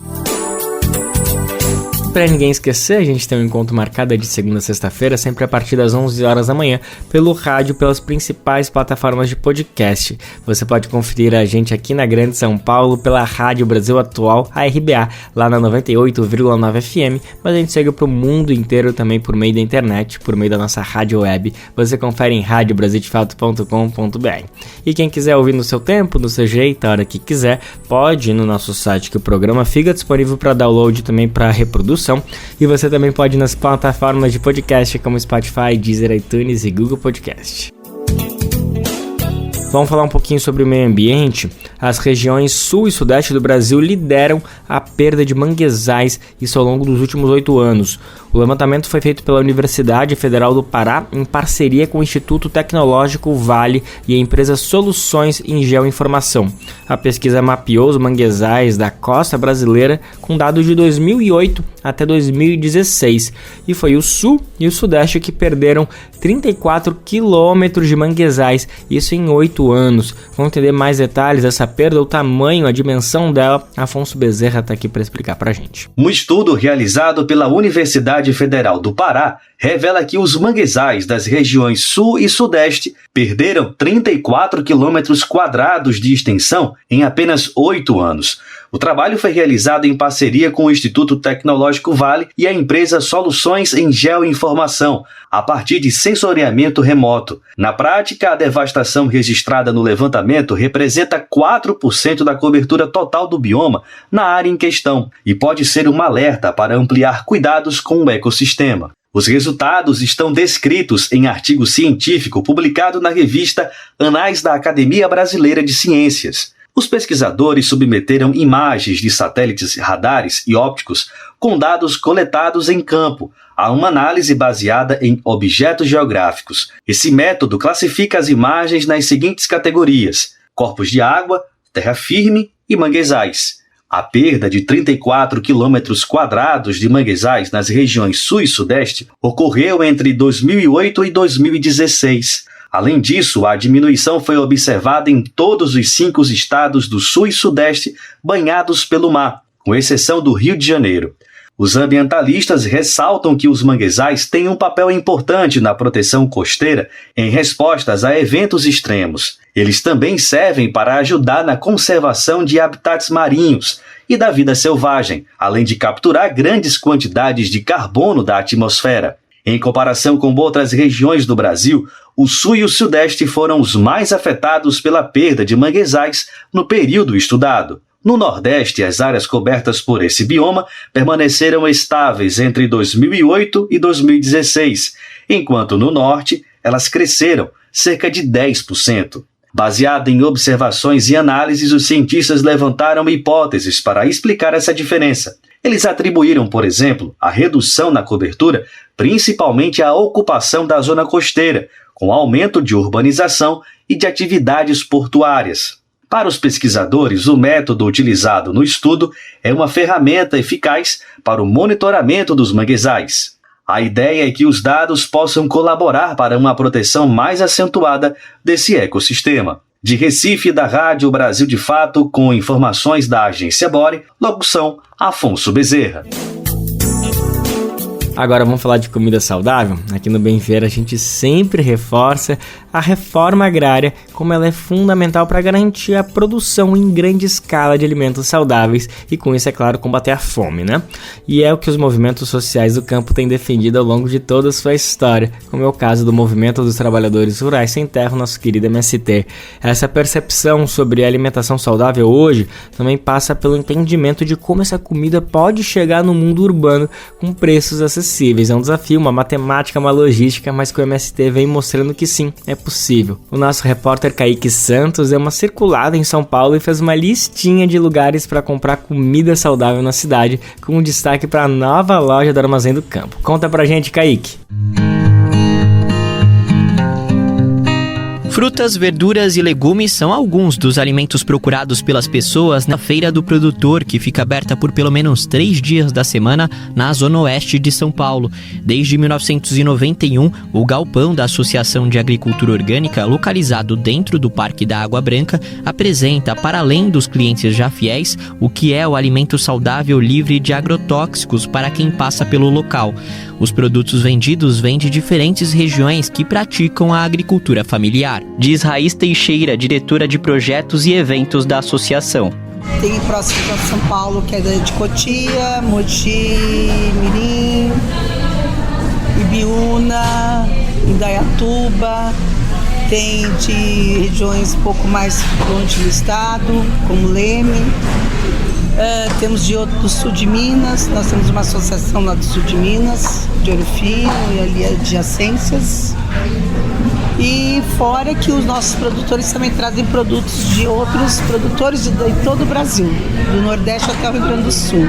Para ninguém esquecer, a gente tem um encontro marcado de segunda a sexta-feira, sempre a partir das 11 horas da manhã, pelo rádio, pelas principais plataformas de podcast. Você pode conferir a gente aqui na Grande São Paulo pela Rádio Brasil Atual, a RBA, lá na 98,9 FM, mas a gente segue para o mundo inteiro também por meio da internet, por meio da nossa rádio web. Você confere em radiobrasildefato.com.br. E quem quiser ouvir no seu tempo, no seu jeito, a hora que quiser, pode ir no nosso site, que o programa fica disponível para download também para reprodução. E você também pode ir nas plataformas de podcast como Spotify, Deezer, iTunes e Google Podcast. Vamos falar um pouquinho sobre o meio ambiente. As regiões sul e sudeste do Brasil lideram a perda de manguezais, isso ao longo dos últimos 8 anos. O levantamento foi feito pela Universidade Federal do Pará em parceria com o Instituto Tecnológico Vale e a empresa Soluções em Geoinformação. A pesquisa mapeou os manguezais da costa brasileira com dados de 2008 até 2016 e foi o sul e o sudeste que perderam 34 quilômetros de manguezais, isso em 8 anos. Vamos entender mais detalhes dessa perda, o tamanho, a dimensão dela. Afonso Bezerra está aqui para explicar para a gente. Um estudo realizado pela Universidade Federal do Pará revela que os manguezais das regiões sul e sudeste perderam 34 quilômetros quadrados de extensão em apenas 8 anos. O trabalho foi realizado em parceria com o Instituto Tecnológico Vale e a empresa Soluções em Geoinformação, a partir de sensoriamento remoto. Na prática, a devastação registrada no levantamento representa 4% da cobertura total do bioma na área em questão e pode ser um alerta para ampliar cuidados com o ecossistema. Os resultados estão descritos em artigo científico publicado na revista Anais da Academia Brasileira de Ciências. Os pesquisadores submeteram imagens de satélites radares e ópticos com dados coletados em campo a uma análise baseada em objetos geográficos. Esse método classifica as imagens nas seguintes categorias: corpos de água, terra firme e manguezais. A perda de 34 quilômetros quadrados de manguezais nas regiões sul e sudeste ocorreu entre 2008 e 2016. Além disso, a diminuição foi observada em todos os 5 estados do sul e sudeste banhados pelo mar, com exceção do Rio de Janeiro. Os ambientalistas ressaltam que os manguezais têm um papel importante na proteção costeira em respostas a eventos extremos. Eles também servem para ajudar na conservação de habitats marinhos e da vida selvagem, além de capturar grandes quantidades de carbono da atmosfera. Em comparação com outras regiões do Brasil, o sul e o sudeste foram os mais afetados pela perda de manguezais no período estudado. No Nordeste, as áreas cobertas por esse bioma permaneceram estáveis entre 2008 e 2016, enquanto no Norte elas cresceram cerca de 10%. Baseado em observações e análises, os cientistas levantaram hipóteses para explicar essa diferença. Eles atribuíram, por exemplo, a redução na cobertura principalmente à ocupação da zona costeira, com aumento de urbanização e de atividades portuárias. Para os pesquisadores, o método utilizado no estudo é uma ferramenta eficaz para o monitoramento dos manguezais. A ideia é que os dados possam colaborar para uma proteção mais acentuada desse ecossistema. De Recife, da Rádio Brasil de Fato, com informações da Agência Bore, locução Afonso Bezerra. Agora vamos falar de comida saudável? Aqui no Bem Viver a gente sempre reforça a reforma agrária, como ela é fundamental para garantir a produção em grande escala de alimentos saudáveis e com isso, é claro, combater a fome, né? E é o que os movimentos sociais do campo têm defendido ao longo de toda a sua história, como é o caso do Movimento dos Trabalhadores Rurais Sem Terra, nosso querido MST. Essa percepção sobre a alimentação saudável hoje também passa pelo entendimento de como essa comida pode chegar no mundo urbano com preços acessíveis. possíveis. É um desafio, uma matemática, uma logística, mas que o MST vem mostrando que sim, é possível. O nosso repórter Kaique Santos deu uma circulada em São Paulo e fez uma listinha de lugares para comprar comida saudável na cidade, com um destaque para a nova loja do Armazém do Campo. Conta pra gente, Kaique. Frutas, verduras e legumes são alguns dos alimentos procurados pelas pessoas na Feira do Produtor, que fica aberta por pelo menos 3 dias da semana na Zona Oeste de São Paulo. Desde 1991, o galpão da Associação de Agricultura Orgânica, localizado dentro do Parque da Água Branca, apresenta, para além dos clientes já fiéis, o que é o alimento saudável livre de agrotóxicos para quem passa pelo local. Os produtos vendidos vêm de diferentes regiões que praticam a agricultura familiar. Diz Raiz Teixeira, diretora de projetos e eventos da associação. Tem próximo de São Paulo, que é de Cotia, Mogi, Mirim, Ibiúna, Indaiatuba. Tem de regiões um pouco mais longe do estado, como Leme. Temos de outro do sul de Minas, nós temos uma associação lá do sul de Minas, de Ouro Fino e ali adjacências. E fora que os nossos produtores também trazem produtos de outros produtores de todo o Brasil, do Nordeste até o Rio Grande do Sul.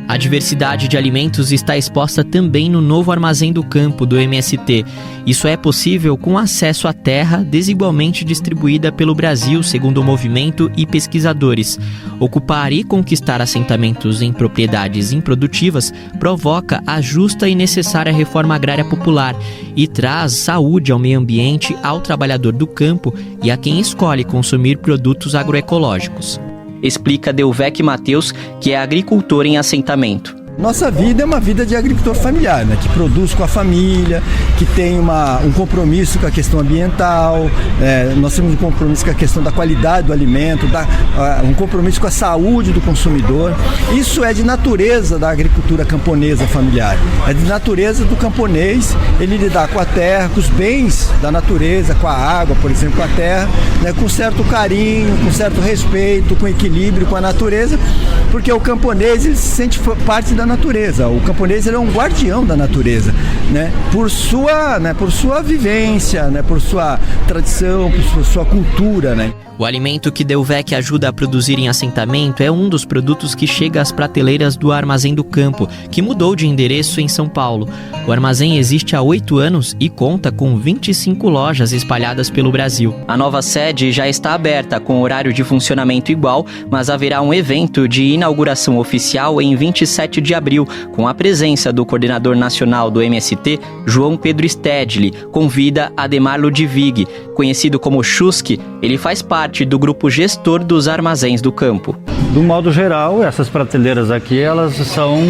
A diversidade de alimentos está exposta também no novo Armazém do Campo do MST. Isso é possível com acesso à terra desigualmente distribuída pelo Brasil, segundo o movimento e pesquisadores. Ocupar e conquistar assentamentos em propriedades improdutivas provoca a justa e necessária reforma agrária popular e traz saúde ao meio ambiente, ao trabalhador do campo e a quem escolhe consumir produtos agroecológicos. Explica Delvec Matheus, que é agricultor em assentamento. Nossa vida é uma vida de agricultor familiar, né? Que produz com a família, que tem um compromisso com a questão ambiental, nós temos um compromisso com a questão da qualidade do alimento, um compromisso com a saúde do consumidor. Isso é de natureza da agricultura camponesa familiar, é de natureza do camponês, ele lidar com a terra, com os bens da natureza, com a água, por exemplo, com a terra, né? Com certo carinho, com certo respeito, com equilíbrio com a natureza, porque o camponês ele se sente parte da natureza. O camponês ele é um guardião da natureza, né? Por sua vivência, né? Por sua tradição, por sua cultura, né? O alimento que Delvec ajuda a produzir em assentamento é um dos produtos que chega às prateleiras do Armazém do Campo, que mudou de endereço em São Paulo. O armazém existe há 8 anos e conta com 25 lojas espalhadas pelo Brasil. A nova sede já está aberta com horário de funcionamento igual, mas haverá um evento de inauguração oficial em 27 de abril, com a presença do coordenador nacional do MST, João Pedro Stedley, convida Ademar Ludwig. Conhecido como Chusky, ele faz parte do grupo gestor dos Armazéns do Campo. Do modo geral, essas prateleiras aqui, elas são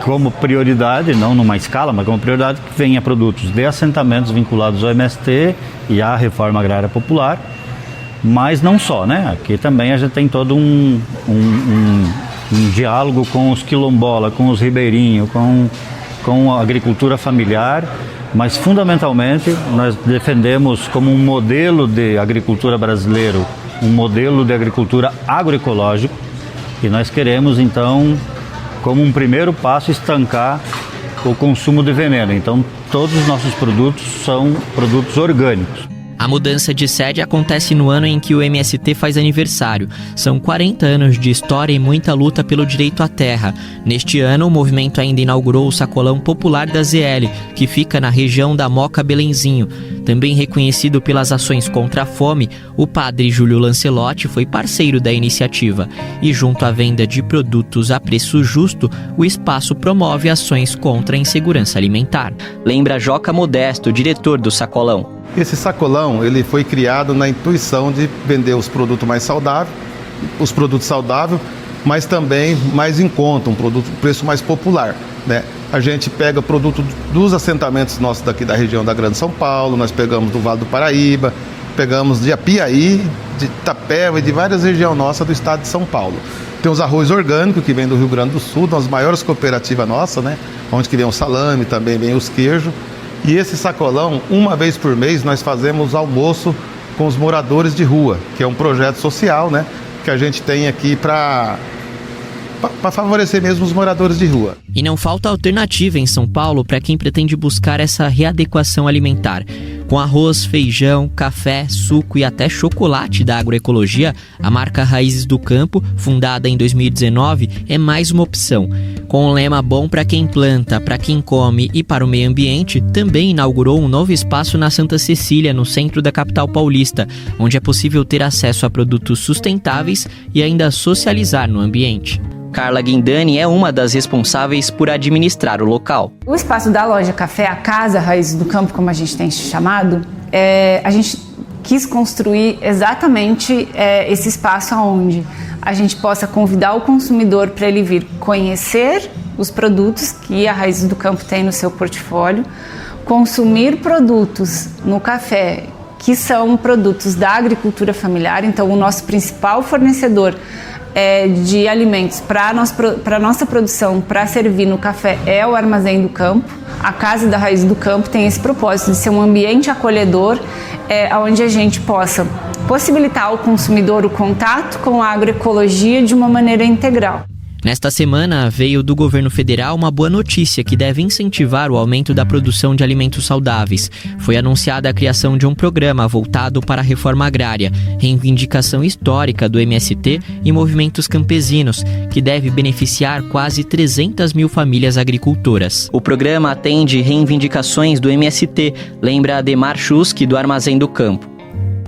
como prioridade, não numa escala, mas como prioridade que venha produtos de assentamentos vinculados ao MST e à reforma agrária popular, mas não só, né? Aqui também a gente tem todo um diálogo com os quilombola, com os ribeirinhos, com a agricultura familiar, mas fundamentalmente nós defendemos como um modelo de agricultura brasileiro, um modelo de agricultura agroecológico, e nós queremos então, como um primeiro passo, estancar o consumo de veneno. Então todos os nossos produtos são produtos orgânicos. A mudança de sede acontece no ano em que o MST faz aniversário. São 40 anos de história e muita luta pelo direito à terra. Neste ano, o movimento ainda inaugurou o Sacolão Popular da ZL, que fica na região da Moca Belenzinho. Também reconhecido pelas ações contra a fome, o padre Júlio Lancelotti foi parceiro da iniciativa. E junto à venda de produtos a preço justo, o espaço promove ações contra a insegurança alimentar. Lembra Joca Modesto, diretor do Sacolão. Esse sacolão ele foi criado na intuição de vender os produtos mais saudáveis, mas também mais em conta, um preço mais popular, né? A gente pega produto dos assentamentos nossos daqui da região da Grande São Paulo, nós pegamos do Vale do Paraíba, pegamos de Apiaí, de Itapeva e de várias regiões nossas do estado de São Paulo. Tem os arroz orgânico que vem do Rio Grande do Sul, das maiores cooperativas nossas, né? Onde que vem o salame, também vem os queijos. E esse sacolão, uma vez por mês, nós fazemos almoço com os moradores de rua, que é um projeto social, né? Que a gente tem aqui para para favorecer mesmo os moradores de rua. E não falta alternativa em São Paulo para quem pretende buscar essa readequação alimentar. Com arroz, feijão, café, suco e até chocolate da agroecologia, a marca Raízes do Campo, fundada em 2019, é mais uma opção. Com um lema bom para quem planta, para quem come e para o meio ambiente, também inaugurou um novo espaço na Santa Cecília, no centro da capital paulista, onde é possível ter acesso a produtos sustentáveis e ainda socializar no ambiente. Carla Guindani é uma das responsáveis por administrar o local. O espaço da loja Café, a Casa Raízes do Campo, como a gente tem chamado, a gente quis construir exatamente esse espaço onde a gente possa convidar o consumidor para ele vir conhecer os produtos que a Raízes do Campo tem no seu portfólio, consumir produtos no café que são produtos da agricultura familiar. Então, o nosso principal fornecedor de alimentos para a nossa produção, para servir no café, é o Armazém do Campo. A Casa da Raiz do Campo tem esse propósito de ser um ambiente acolhedor, onde a gente possa possibilitar ao consumidor o contato com a agroecologia de uma maneira integral. Nesta semana, veio do governo federal uma boa notícia que deve incentivar o aumento da produção de alimentos saudáveis. Foi anunciada a criação de um programa voltado para a reforma agrária, reivindicação histórica do MST e movimentos campesinos, que deve beneficiar quase 300 mil famílias agricultoras. O programa atende reivindicações do MST, lembra Ademar Chusky, do Armazém do Campo.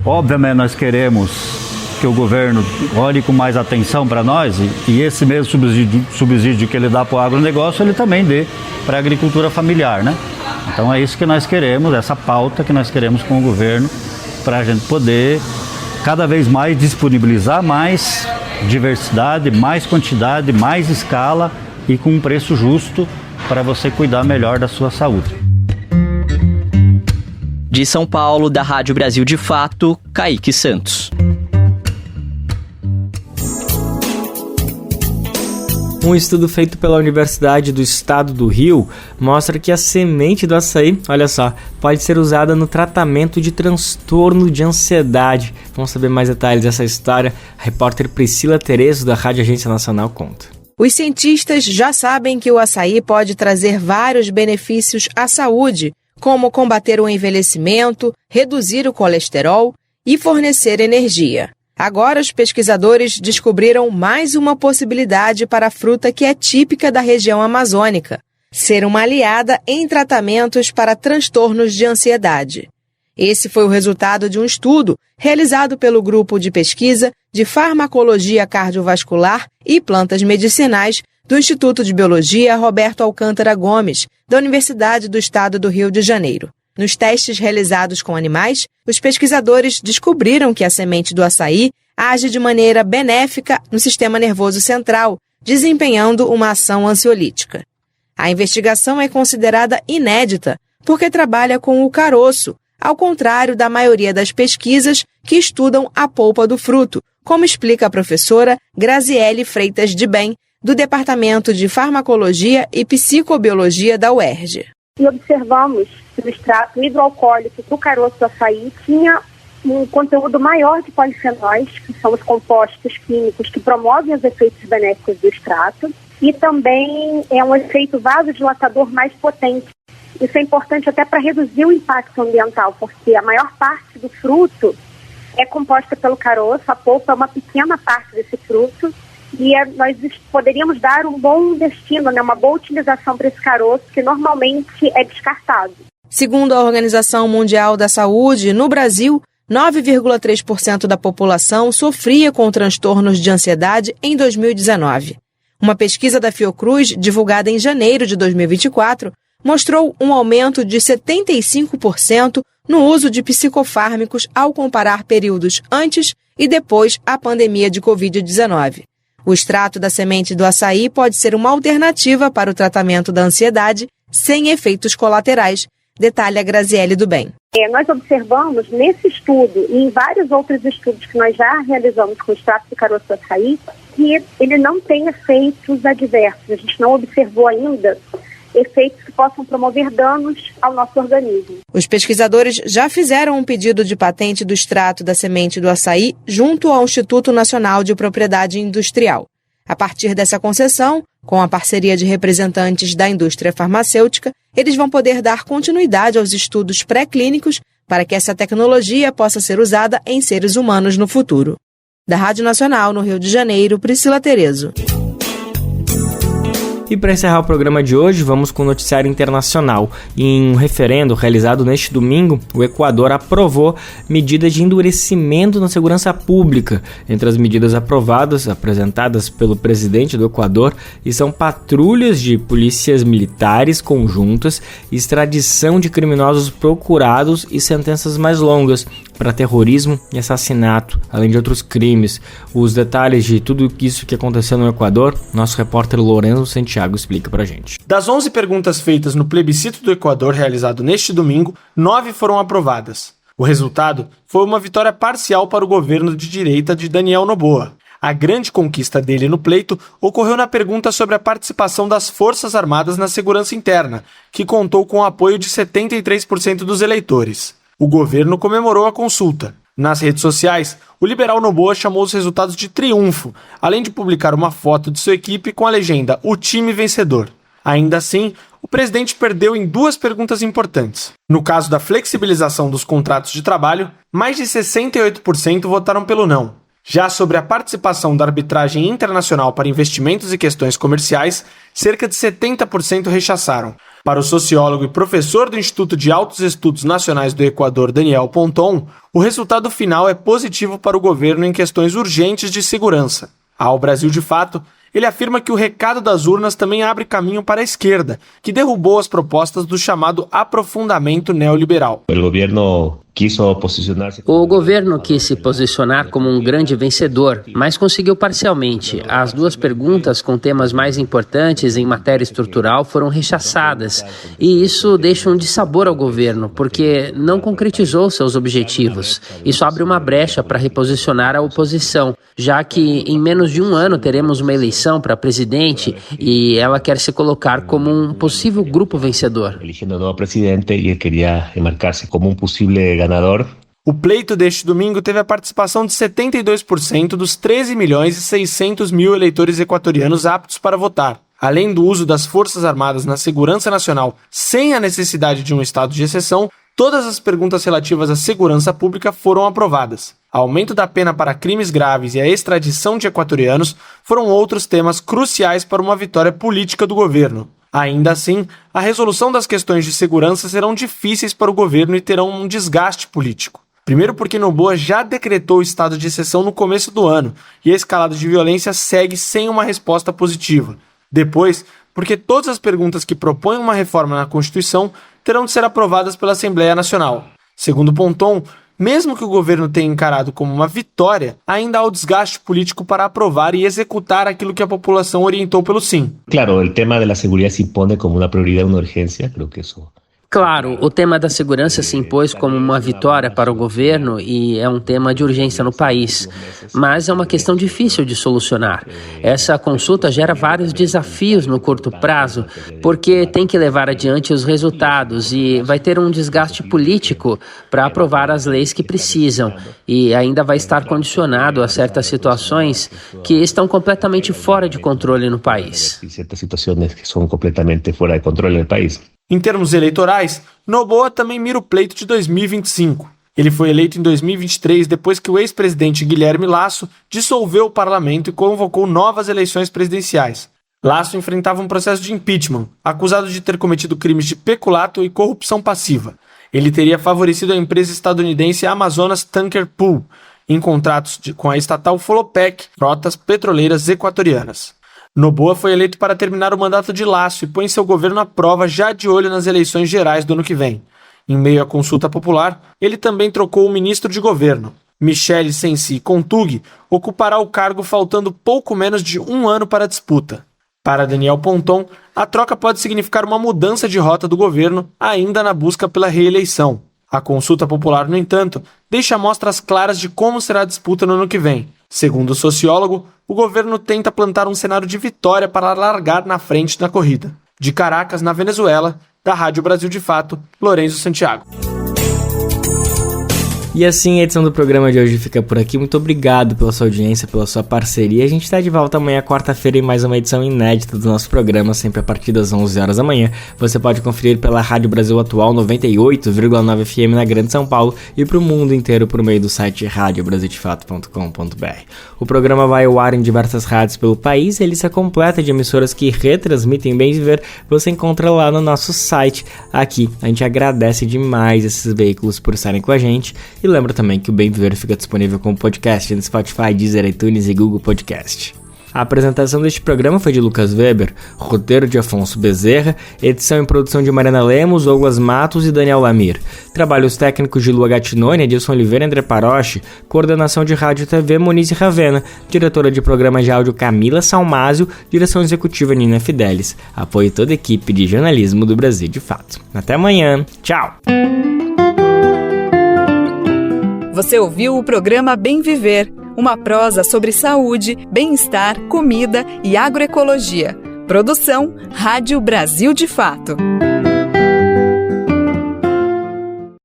Obviamente nós queremos que o governo olhe com mais atenção para nós e esse mesmo subsídio que ele dá para o agronegócio, ele também dê para a agricultura familiar, né? Então é isso que nós queremos, essa pauta que nós queremos com o governo, para a gente poder cada vez mais disponibilizar mais diversidade, mais quantidade, mais escala e com um preço justo para você cuidar melhor da sua saúde. De São Paulo, da Rádio Brasil de Fato, Kaique Santos. Um estudo feito pela Universidade do Estado do Rio mostra que a semente do açaí, olha só, pode ser usada no tratamento de transtorno de ansiedade. Vamos saber mais detalhes dessa história. A repórter Priscila Terezo, da Rádio Agência Nacional, conta. Os cientistas já sabem que o açaí pode trazer vários benefícios à saúde, como combater o envelhecimento, reduzir o colesterol e fornecer energia. Agora, os pesquisadores descobriram mais uma possibilidade para a fruta que é típica da região amazônica: ser uma aliada em tratamentos para transtornos de ansiedade. Esse foi o resultado de um estudo realizado pelo Grupo de Pesquisa de Farmacologia Cardiovascular e Plantas Medicinais do Instituto de Biologia Roberto Alcântara Gomes, da Universidade do Estado do Rio de Janeiro. Nos testes realizados com animais, os pesquisadores descobriram que a semente do açaí age de maneira benéfica no sistema nervoso central, desempenhando uma ação ansiolítica. A investigação é considerada inédita porque trabalha com o caroço, ao contrário da maioria das pesquisas que estudam a polpa do fruto, como explica a professora Graziele Freitas de Bem, do Departamento de Farmacologia e Psicobiologia da UERJ. E observamos que o extrato hidroalcoólico do caroço do açaí tinha um conteúdo maior de polifenóis, que são os compostos químicos que promovem os efeitos benéficos do extrato, e também é um efeito vasodilatador mais potente. Isso é importante até para reduzir o impacto ambiental, porque a maior parte do fruto é composta pelo caroço, a polpa é uma pequena parte desse fruto, e nós poderíamos dar um bom destino, uma boa utilização para esse caroço, que normalmente é descartado. Segundo a Organização Mundial da Saúde, no Brasil, 9,3% da população sofria com transtornos de ansiedade em 2019. Uma pesquisa da Fiocruz, divulgada em janeiro de 2024, mostrou um aumento de 75% no uso de psicofármacos ao comparar períodos antes e depois da pandemia de Covid-19. O extrato da semente do açaí pode ser uma alternativa para o tratamento da ansiedade sem efeitos colaterais, detalha Graziele do Bem. Nós observamos nesse estudo e em vários outros estudos que nós já realizamos com o extrato de caroço do açaí que ele não tem efeitos adversos. A gente não observou ainda efeitos que possam promover danos ao nosso organismo. Os pesquisadores já fizeram um pedido de patente do extrato da semente do açaí junto ao Instituto Nacional de Propriedade Industrial. A partir dessa concessão, com a parceria de representantes da indústria farmacêutica, eles vão poder dar continuidade aos estudos pré-clínicos para que essa tecnologia possa ser usada em seres humanos no futuro. Da Rádio Nacional, no Rio de Janeiro, Priscila Terezo. E para encerrar o programa de hoje, vamos com o noticiário internacional. Em um referendo realizado neste domingo, o Equador aprovou medidas de endurecimento na segurança pública. Entre as medidas apresentadas pelo presidente do Equador, são patrulhas de polícias militares conjuntas, extradição de criminosos procurados e sentenças mais longas para terrorismo e assassinato, além de outros crimes. Os detalhes de tudo isso que aconteceu no Equador, nosso repórter Lorenzo Santiago explica pra gente. Das 11 perguntas feitas no plebiscito do Equador realizado neste domingo, 9 foram aprovadas. O resultado foi uma vitória parcial para o governo de direita de Daniel Noboa. A grande conquista dele no pleito ocorreu na pergunta sobre a participação das Forças Armadas na segurança interna, que contou com o apoio de 73% dos eleitores. O governo comemorou a consulta. Nas redes sociais, o liberal Noboa chamou os resultados de triunfo, além de publicar uma foto de sua equipe com a legenda "O time vencedor". Ainda assim, o presidente perdeu em 2 perguntas importantes. No caso da flexibilização dos contratos de trabalho, mais de 68% votaram pelo não. Já sobre a participação da arbitragem internacional para investimentos e questões comerciais, cerca de 70% rechaçaram. Para o sociólogo e professor do Instituto de Altos Estudos Nacionais do Equador, Daniel Ponton, o resultado final é positivo para o governo em questões urgentes de segurança. Ao Brasil de Fato, ele afirma que o recado das urnas também abre caminho para a esquerda, que derrubou as propostas do chamado aprofundamento neoliberal. O governo quis se posicionar como um grande vencedor, mas conseguiu parcialmente. As 2 perguntas com temas mais importantes em matéria estrutural foram rechaçadas, e isso deixa um dissabor ao governo, porque não concretizou seus objetivos. Isso abre uma brecha para reposicionar a oposição, já que em menos de um ano teremos uma eleição para presidente e ela quer se colocar como um possível grupo vencedor. O pleito deste domingo teve a participação de 72% dos 13.600.000 eleitores equatorianos aptos para votar. Além do uso das Forças Armadas na segurança nacional sem a necessidade de um estado de exceção, todas as perguntas relativas à segurança pública foram aprovadas. Aumento da pena para crimes graves e a extradição de equatorianos foram outros temas cruciais para uma vitória política do governo. Ainda assim, a resolução das questões de segurança serão difíceis para o governo e terão um desgaste político. Primeiro porque Noboa já decretou o estado de exceção no começo do ano e a escalada de violência segue sem uma resposta positiva. Depois, porque todas as perguntas que propõem uma reforma na Constituição terão de ser aprovadas pela Assembleia Nacional. Segundo Ponton, mesmo que o governo tenha encarado como uma vitória, ainda há o desgaste político para aprovar e executar aquilo que a população orientou pelo sim. Claro, o tema da segurança se impõe como uma prioridade, uma urgência, creo que isso. Claro, o tema da segurança se impôs como uma vitória para o governo e é um tema de urgência no país, mas é uma questão difícil de solucionar. Essa consulta gera vários desafios no curto prazo, porque tem que levar adiante os resultados e vai ter um desgaste político para aprovar as leis que precisam e ainda vai estar condicionado a certas situações que estão completamente fora de controle no país. Certas situações que são completamente fora de controle no país. Em termos eleitorais, Noboa também mira o pleito de 2025. Ele foi eleito em 2023 depois que o ex-presidente Guilherme Lasso dissolveu o parlamento e convocou novas eleições presidenciais. Lasso enfrentava um processo de impeachment, acusado de ter cometido crimes de peculato e corrupção passiva. Ele teria favorecido a empresa estadunidense Amazonas Tanker Pool em contratos com a estatal Folopec, frotas petroleiras equatorianas. Noboa foi eleito para terminar o mandato de Lasso e põe seu governo à prova já de olho nas eleições gerais do ano que vem. Em meio à consulta popular, ele também trocou o ministro de governo. Michele Sensi Contug ocupará o cargo faltando pouco menos de um ano para a disputa. Para Daniel Ponton, a troca pode significar uma mudança de rota do governo, ainda na busca pela reeleição. A consulta popular, no entanto, deixa amostras claras de como será a disputa no ano que vem. Segundo o sociólogo, o governo tenta plantar um cenário de vitória para largar na frente na corrida. De Caracas, na Venezuela, da Rádio Brasil de Fato, Lorenzo Santiago. E assim a edição do programa de hoje fica por aqui. Muito obrigado pela sua audiência, pela sua parceria. A gente está de volta amanhã, quarta-feira, em mais uma edição inédita do nosso programa, sempre a partir das 11 horas da manhã. Você pode conferir pela Rádio Brasil Atual 98,9 FM na Grande São Paulo e para o mundo inteiro por meio do site radiobrasildefato.com.br. O programa vai ao ar em diversas rádios pelo país e a lista completa de emissoras que retransmitem Bem Viver você encontra lá no nosso site. Aqui a gente agradece demais esses veículos por estarem com a gente. E lembra também que o Bem Viver fica disponível como podcast no Spotify, Deezer, iTunes e Google Podcast. A apresentação deste programa foi de Lucas Weber, roteiro de Afonso Bezerra, edição e produção de Mariana Lemos, Douglas Matos e Daniel Lamir. Trabalhos técnicos de Lua Gattinoni, Edilson Oliveira e André Paroche, coordenação de rádio e TV Monize Ravena, diretora de programa de áudio Camila Salmásio, direção executiva Nina Fidelis, apoio toda a equipe de jornalismo do Brasil de Fato. Até amanhã, tchau! Você ouviu o programa Bem Viver, uma prosa sobre saúde, bem-estar, comida e agroecologia. Produção Rádio Brasil de Fato.